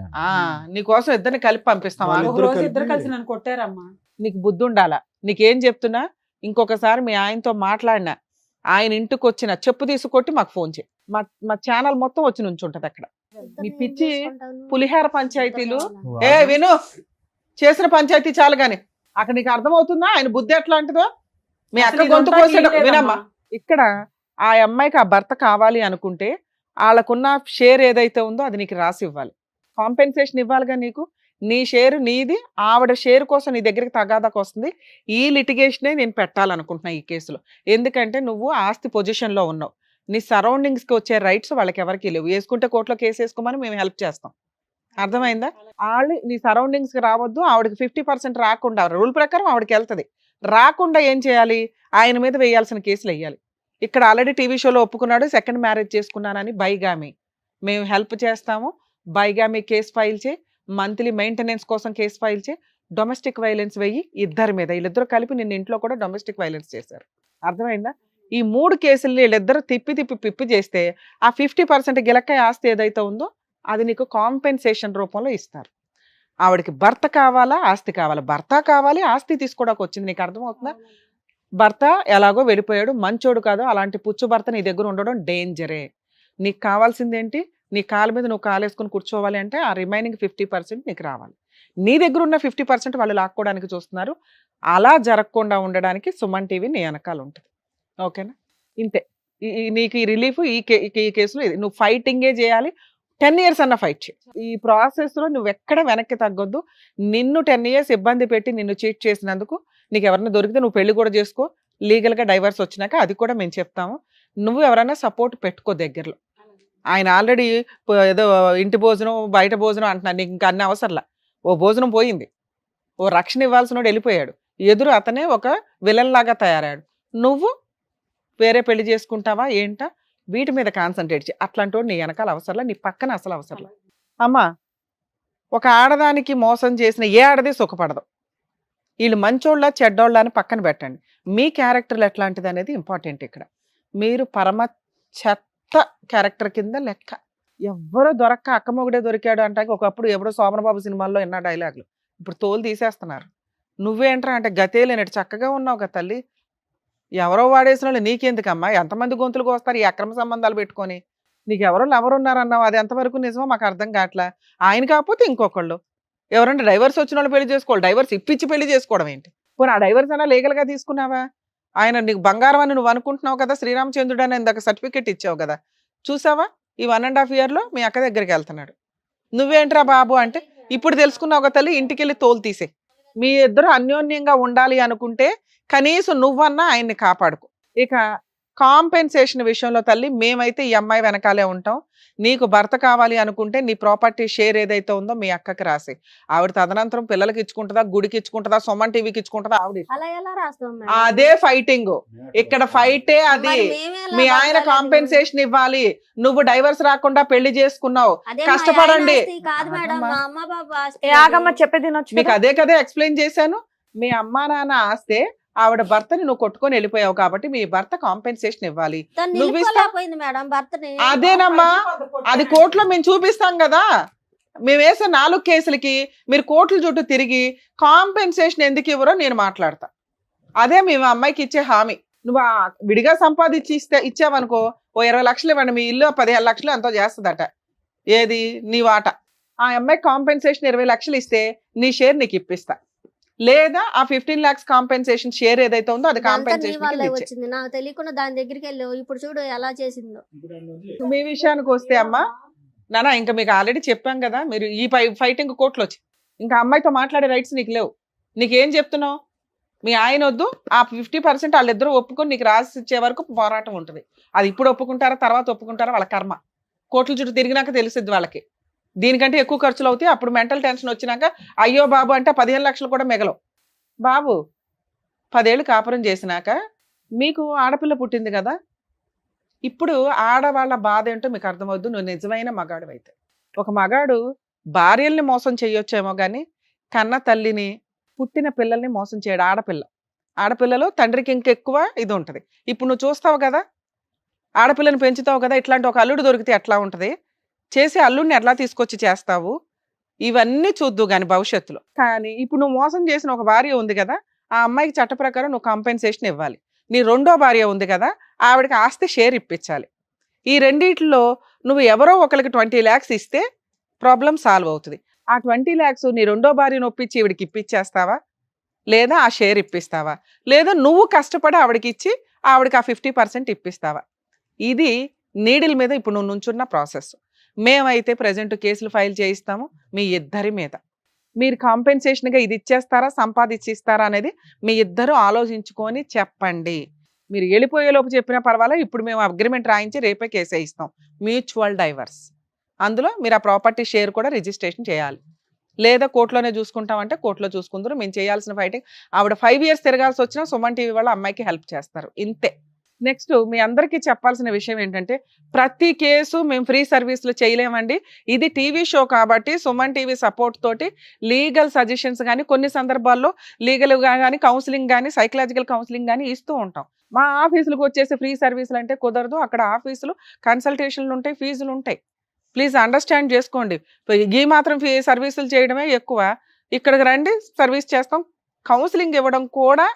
నీకోసం ఇద్దరిని కలిపి పంపిస్తాం. ఒక రోజు ఇద్దరు కలిసి నన్ను కొట్టారమ్మా. నీకు బుద్ధి ఉండాలా? నీకేం చెప్తున్నా, ఇంకొకసారి మీ ఆయనతో మాట్లాడినా, ఆయన ఇంటికి వచ్చిన చెప్పు తీసుకొట్టి మాకు ఫోన్ చేయి. మా ఛానల్ మొత్తం వచ్చి నుంచి ఉంటది అక్కడ. మీ పిచ్చి పులిహార పంచాయతీలు విను, చేసిన పంచాయతీ చాలు గాని అక్కడ నీకు అర్థమవుతుందా ఆయన బుద్ధి ఎట్లాంటిదో? మీ అక్క గొంతు కోసాడు వినమ్మా. ఇక్కడ ఆ అమ్మాయికి ఆ భర్త కావాలి అనుకుంటే వాళ్ళకున్న షేర్ ఏదైతే ఉందో అది నీకు రాసి ఇవ్వాలి, కాంపెన్సేషన్ ఇవ్వాలిగా. నీకు నీ షేరు నీది, ఆవిడ షేర్ కోసం నీ దగ్గరికి తగాదాకు వస్తుంది. ఈ లిటిగేషనే నేను పెట్టాలనుకుంటున్నా ఈ కేసులో. ఎందుకంటే నువ్వు ఆస్తి పొజిషన్లో ఉన్నావు, నీ సరౌండింగ్స్కి వచ్చే రైట్స్ వాళ్ళకి ఎవరికి లేవు. వేసుకుంటే కోర్టులో కేసు వేసుకోమని మేము హెల్ప్ చేస్తాం. అర్థమైందా? వాళ్ళు నీ సరౌండింగ్స్కి రావద్దు, ఆవిడకి 50% రాకుండా, రూల్ ప్రకారం ఆవిడకి వెళ్తుంది, రాకుండా ఏం చేయాలి? ఆయన మీద వేయాల్సిన కేసులు వేయాలి. ఇక్కడ ఆల్రెడీ టీవీ షోలో ఒప్పుకున్నాడు, సెకండ్ మ్యారేజ్ చేసుకున్నానని. బైగామి మేము హెల్ప్ చేస్తాము, బైగామి కేసు ఫైల్ చేయి, మంత్లీ మెయింటెనెన్స్ కోసం కేసు ఫైల్ చేయి, డొమెస్టిక్ వైలెన్స్ వెయ్యి ఇద్దరి మీద. వీళ్ళిద్దరూ కలిపి నిన్న ఇంట్లో కూడా డొమెస్టిక్ వైలెన్స్ చేశారు. అర్థమైందా? ఈ 3 కేసులు వీళ్ళిద్దరూ తిప్పి చేస్తే ఆ 50% గిలక్కాయ ఆస్తి ఏదైతే ఉందో అది నీకు కాంపెన్సేషన్ రూపంలో ఇస్తారు. ఆవిడకి భర్త కావాలా, ఆస్తి కావాలా? భర్త కావాలి, ఆస్తి తీసుకోవడానికి వచ్చింది. నీకు అర్థమవుతుందా? భర్త ఎలాగో వెళ్ళిపోయాడు, మంచోడు కాదు, అలాంటి పుచ్చు భర్త నీ దగ్గర ఉండడం డేంజరే. నీకు కావాల్సింది ఏంటి? నీ కాళ్ళ మీద నువ్వు కాలేసుకుని కూర్చోవాలి అంటే ఆ రిమైనింగ్ 50% నీకు రావాలి. నీ దగ్గర ఉన్న 50% వాళ్ళు లాక్కోవడానికి చూస్తున్నారు. అలా జరగకుండా ఉండడానికి సుమన్ టీవీ నీ వెనకాల ఉంటుంది. ఓకేనా? ఇంతే. నీకు ఈ రిలీఫ్ ఈ కేసులో ఇది. నువ్వు ఫైటింగే చేయాలి, 10 years అన్న ఫైట్ చేయి. ఈ ప్రాసెస్లో నువ్వు ఎక్కడ వెనక్కి తగ్గొద్దు. నిన్ను 10 years ఇబ్బంది పెట్టి నిన్ను చీట్ చేసినందుకు నీకు ఎవరైనా దొరికితే నువ్వు పెళ్లి కూడా చేసుకో, లీగల్గా డైవర్స్ వచ్చినాక అది కూడా మేము చెప్తాము. నువ్వు ఎవరైనా సపోర్ట్ పెట్టుకో దగ్గరలో. ఆయన ఆల్రెడీ ఏదో ఇంటి భోజనం బయట భోజనం అంటున్నాను, నీకు ఇంకా అన్ని అవసరంలా. ఓ భోజనం పోయింది, ఓ రక్షణ ఇవ్వాల్సిన వాడు వెళ్ళిపోయాడు, ఎదురు అతనే ఒక విలన్ లాగా తయారాడు. నువ్వు వేరే పెళ్లి చేసుకుంటావా ఏంటా? వీటి మీద కాన్సన్ట్రేట్ చేయి. అట్లాంటి వాడు నీ వెనకాల అవసరంలా, నీ పక్కన అసలు అవసరంలా. అమ్మా, ఒక ఆడదానికి మోసం చేసిన ఏ ఆడది సుఖపడదు. వీళ్ళు మంచోళ్ళ చెడ్డోళ్ళ అని పక్కన పెట్టండి. మీ క్యారెక్టర్లు ఎట్లాంటిది అనేది ఇంపార్టెంట్. ఇక్కడ మీరు పరమ చెత్త క్యారెక్టర్ కింద లెక్క. ఎవ్వరూ దొరక్క అక్కమొగుడే దొరికాడు అంటే ఒకప్పుడు ఎవడో సోమనబాబు సినిమాల్లో ఎన్న డైలాగులు. ఇప్పుడు తోలు తీసేస్తున్నారు. నువ్వేంట్రా అంటే గతే లేనట్టు చక్కగా ఉన్నావు కదా తల్లి. ఎవరో వాడేసిన వాళ్ళు నీకెందుకమ్మా? ఎంతమంది గొంతులు కోస్తారు ఈ అక్రమ సంబంధాలు పెట్టుకొని? నీకు ఎవరో లవర్ ఉన్నారన్నావు, అది ఎంతవరకు నిజమో మాకు అర్థం కావట్లా. ఆయన కాకపోతే ఇంకొకళ్ళు ఎవరంటే డైవర్స్ వచ్చిన వాళ్ళు పెళ్లి చేసుకోవాలి, డైవర్స్ ఇప్పించి పెళ్లి చేసుకోవడం ఏంటి? పోనీ ఆ డైవర్స్ అయినా లీగల్గా తీసుకున్నావా? ఆయన నీకు బంగారం అని నువ్వు అనుకుంటున్నావు కదా, శ్రీరామచంద్రుడు అని ఇందాక సర్టిఫికెట్ ఇచ్చావు కదా, చూసావా? ఈ 1.5 yearలో మీ అక్క దగ్గరికి వెళ్తున్నాడు. నువ్వేంట్రా బాబు అంటే ఇప్పుడు తెలుసుకున్నావు కదా తల్లి, ఇంటికి వెళ్ళి తోలు తీసే. మీ ఇద్దరు అన్యోన్యంగా ఉండాలి అనుకుంటే కనీసం నువ్వన్నా ఆయన్ని కాపాడుకో. ఇక కాంపెన్సేషన్ విషయంలో తల్లి మేమైతే ఈ అమ్మాయి వెనకాలే ఉంటాం. నీకు భర్త కావాలి అనుకుంటే నీ ప్రాపర్టీ షేర్ ఏదైతే ఉందో మీ అక్కకి రాసి, ఆవిడ తదనంతరం పిల్లలకి ఇచ్చుకుంటుందా, గుడికి ఇచ్చుకుంటుందా, సుమన్ టీవీకి ఇచ్చుకుంటుందా, ఆవిడ అలా ఎలా రాస్తాం మేడం? అదే ఫైటింగ్. ఇక్కడ ఫైటే అది. మరి మేమే ఎలా మీ ఆయన బతకాలి? కాంపెన్సేషన్ ఇవ్వాలి. నువ్వు డైవర్స్ రాకుండా పెళ్లి చేసుకున్నావు, అదే మా కష్టపడండి. ఆయన ఆస్తి కాదు మేడం, మా అమ్మ బాబు ఆస్తి. ఏ ఆగమ్మ చెప్పేది వినొచ్చు మీకు కదా? అదే కదా ఎక్స్ప్లెయిన్ చేశాను. మీ అమ్మా నాన్న ఆస్తే ఆవిడ భర్తని నువ్వు కొట్టుకొని వెళ్ళిపోయావు కాబట్టి మీ భర్త కాంపెన్సేషన్ ఇవ్వాలి. తను నువ్వు నిలుపుకోలేకపోయింది మేడం భర్తని. అదేనమ్మా, అది కోర్టులో మేము చూపిస్తాం కదా. మేము వేసే 4 కేసులకి మీరు కోర్టుల చుట్టూ తిరిగి కాంపెన్సేషన్ ఎందుకు ఇవ్వరో నేను మాట్లాడతా. అదే మేము అమ్మాయికి ఇచ్చే హామీ. నువ్వు విడిగా సంపాదించి ఇచ్చావనుకో, ఓ 20 లక్షలు ఇవ్వండి, మీ ఇల్లు 15 లక్షలు ఎంతో చేస్తుందట. ఏది నీ వాట. ఆ అమ్మాయికి కాంపెన్సేషన్ 20 లక్షలు ఇస్తే నీ షేర్ నీకు ఇప్పిస్తా. లేదా ఆ 15 lakhs కాంపెన్సేషన్ షేర్ ఏదైతే ఉందో అది ఇదంతా నీ కాంపెన్సేషన్ వల్లే వచ్చింది, నాకు తెలియకుండా దాని దగ్గరికి వెళ్ళావు. ఇప్పుడు చూడు ఎలా చేసిందో. మీ విషయానికి వస్తే అమ్మా నానా, ఇంకా మీకు ఆల్రెడీ చెప్పాం కదా, మీరు ఈ ఫైటింగ్ కోర్టులో వచ్చి ఇంకా అమ్మాయితో మాట్లాడే రైట్స్ నీకు లేవు. నీకేం చెప్తున్నావు? మీ ఆయన వద్దు, ఆ 50% వాళ్ళిద్దరూ ఒప్పుకొని నీకు రాసి ఇచ్చే వరకు పోరాటం ఉంటుంది. అది ఇప్పుడు ఒప్పుకుంటారా తర్వాత ఒప్పుకుంటారా వాళ్ళ కర్మ. కోర్టుల చుట్టూ తిరిగినాక తెలుస్తుంది వాళ్ళకి. దీనికంటే ఎక్కువ ఖర్చులు అవుతాయి. అప్పుడు మెంటల్ టెన్షన్ వచ్చినాక అయ్యో బాబు అంటే 15 లక్షలు కూడా మిగలవు. బాబు 10 ఏళ్ళు కాపురం చేసినాక మీకు ఆడపిల్ల పుట్టింది కదా, ఇప్పుడు ఆడవాళ్ళ బాధ ఏంటో మీకు అర్థమవుద్దు. నువ్వు నిజమైన మగాడు అయితే. ఒక మగాడు భార్యల్ని మోసం చేయొచ్చేమో కానీ కన్న తల్లిని, పుట్టిన పిల్లల్ని మోసం చేయడు. ఆడపిల్లలు తండ్రికి ఇంకెక్కువ ఇది ఉంటుంది. ఇప్పుడు నువ్వు చూస్తావు కదా, ఆడపిల్లని పెంచుతావు కదా, ఇట్లాంటి ఒక అల్లుడు దొరికితే ఎట్లా ఉంటుంది, చేసే అల్లుడిని ఎట్లా తీసుకొచ్చి చేస్తావు, ఇవన్నీ చూద్దు కానీ భవిష్యత్తులో. కానీ ఇప్పుడు నువ్వు మోసం చేసిన ఒక భార్య ఉంది కదా, ఆ అమ్మాయికి చట్ట ప్రకారం నువ్వు కాంపెన్సేషన్ ఇవ్వాలి. నీ రెండో భార్య ఉంది కదా, ఆవిడకి ఆస్తి షేర్ ఇప్పించాలి. ఈ రెండిట్లో నువ్వు ఎవరో ఒకరికి 20 lakhs ఇస్తే ప్రాబ్లం సాల్వ్ అవుతుంది. ఆ 20 lakhs నీ రెండో భార్యను ఒప్పించి ఈవిడికి ఇప్పించేస్తావా, లేదా ఆ షేర్ ఇప్పిస్తావా, లేదా నువ్వు కష్టపడి ఆవిడకి ఇచ్చి ఆవిడకి ఆ 50% ఇప్పిస్తావా? ఇది నీడిల్ మీద ఇప్పుడు నువ్వు నుంచున్న ప్రాసెస్. మేమైతే ప్రజెంట్ కేసులు ఫైల్ చేయిస్తాము మీ ఇద్దరి మీద. మీరు కాంపెన్సేషన్గా ఇది ఇచ్చేస్తారా, సంపాదించి ఇస్తారా అనేది మీ ఇద్దరు ఆలోచించుకొని చెప్పండి. మీరు వెళ్ళిపోయేలోపు చెప్పినా పర్వాలేదు, ఇప్పుడు మేము అగ్రిమెంట్ రాయించి రేపే కేసు వేయిస్తాం. Mutual divorce. అందులో మీరు ఆ ప్రాపర్టీ షేర్ కూడా రిజిస్ట్రేషన్ చేయాలి. లేదా కోర్టులోనే చూసుకుంటామంటే కోర్టులో చూసుకుందరు. మేము చేయాల్సిన ఫైటింగ్, ఆవిడ 5 years తిరగాల్సి వచ్చినా సుమన్ టీవీ వాళ్ళ అమ్మాయికి హెల్ప్ చేస్తారు, ఇంతే. నెక్స్ట్ మీ అందరికీ చెప్పాల్సిన విషయం ఏంటంటే, ప్రతి కేసు మేము ఫ్రీ సర్వీస్లు చేయలేమండి. ఇది టీవీ షో కాబట్టి సుమన్ టీవీ సపోర్ట్ తోటి లీగల్ సజెషన్స్ కానీ, కొన్ని సందర్భాల్లో లీగల్గా కానీ, కౌన్సిలింగ్ కానీ, సైకలాజికల్ కౌన్సిలింగ్ కానీ ఇస్తూ ఉంటాం. మా ఆఫీసులకు వచ్చేసి ఫ్రీ సర్వీసులు అంటే కుదరదు. అక్కడ ఆఫీసులు కన్సల్టేషన్లు ఉంటాయి, ఫీజులు ఉంటాయి. ప్లీజ్ అండర్స్టాండ్ చేసుకోండి. ఈ మాత్రం సర్వీసులు చేయడమే ఎక్కువ. ఇక్కడికి రండి, సర్వీస్ చేస్తాం. కౌన్సిలింగ్ ఇవ్వడం కూడా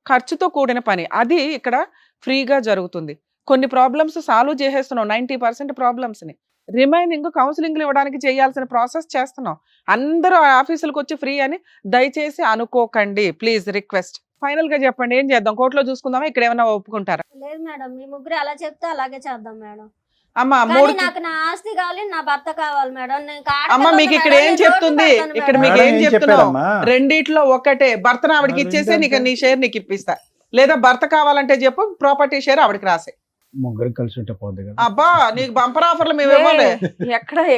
ఖర్చుతో కూడిన పని. అది ఇక్కడ ఫ్రీగా జరుగుతుంది. కొన్ని ప్రాబ్లమ్స్ సాల్వ్ చేసేస్తున్నాం, 90% ప్రాబ్లమ్స్ని. రిమైనింగ్ కౌన్సిలింగ్లు ఇవ్వడానికి చేయాల్సిన ప్రాసెస్ చేస్తున్నాం. అందరూ ఆఫీసులకు వచ్చి ఫ్రీ అని దయచేసి అనుకోకండి, ప్లీజ్ రిక్వెస్ట్. ఫైనల్ గా చెప్పండి, ఏం చేద్దాం? కోర్టులో చూసుకుందామా, ఇక్కడ ఏమైనా ఒప్పుకుంటారా? లేదు మేడం, మీ ముగ్గురు అలా చెప్తే అలాగే చేద్దాం మేడం. అమ్మా కానీ నాకు నా ఆస్తి కావాలి, నా భర్త కావాలి మేడం. అమ్మ మీకు ఇక్కడ ఏం చెప్తుంది, ఇక్కడ మీకు ఏం చెప్తున్నావు? రెండిట్లో ఒకటే. భర్తను ఆవిడకి ఇచ్చేసే నీకు నీ షేర్ నీకు ఇప్పిస్తా, లేదా భర్త కావాలంటే చెప్పు, ప్రాపర్టీ షేర్ ఆవిడకి రాసే. ముగ్గురు కలిసి ఉంటే పోద్ది కదా. అబ్బా నీకు బంపర్ ఆఫర్లు మేము ఇవ్వాలి.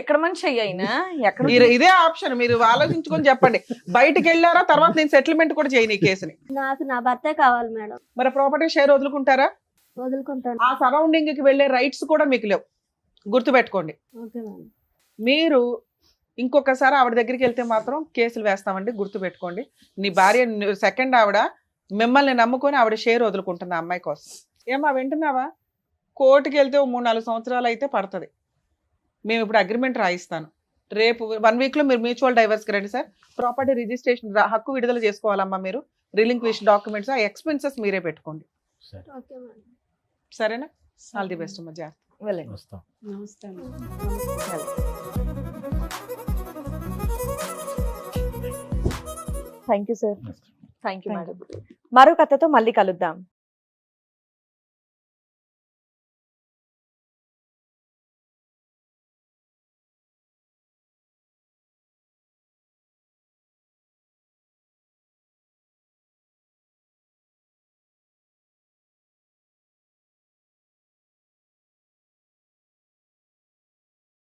ఎక్కడ మనిషి అయినా ఎక్కడ ఇదే ఆప్షన్, మీరు ఆలోచించుకొని చెప్పండి. బయటికి వెళ్ళారా, తర్వాత నేను సెటిల్మెంట్ కూడా చేయను ఈ కేసుని. నాకు నా భర్తే కావాలి మేడం. మరి ప్రాపర్టీ షేర్ వదులుకుంటారా? వదులుకుంటాను. ఆ సరౌండింగ్ కి వెళ్ళే రైట్స్ కూడా మీకు లేవు, గుర్తుపెట్టుకోండి. Okay madam. మీరు ఇంకొకసారి ఆవిడ దగ్గరికి వెళ్తే మాత్రం కేసులు వేస్తామండి, గుర్తుపెట్టుకోండి. నీ భార్య సెకండ్ ఆవిడ మిమ్మల్ని నమ్ముకొని ఆవిడ షేర్ వదులుకుంటుంది ఆ అమ్మాయి కోసం. ఏమా వింటున్నావా? కోర్టుకి వెళ్తే 3-4 సంవత్సరాలు అయితే పడుతుంది. మేము ఇప్పుడు అగ్రిమెంట్ రాయిస్తాను. రేపు 1 week లో మీరు మ్యూచువల్ డైవర్స్కి రండి సార్. ప్రాపర్టీ రిజిస్ట్రేషన్ హక్కు విడుదల చేసుకోవాలమ్మా మీరు. రిలింక్విష్ డాక్యుమెంట్స్, ఆ ఎక్స్పెన్సెస్ మీరే పెట్టుకోండి. Okay madam. సరేనా? ఆల్ ది బెస్ట్ అమ్మా. జాగ్రత్త. వెళ్ళండి. వస్తాం. నమస్తే అమ్మా. Thank you sir. Thank you madam. మరో కథతో మళ్ళీ కలుద్దాం.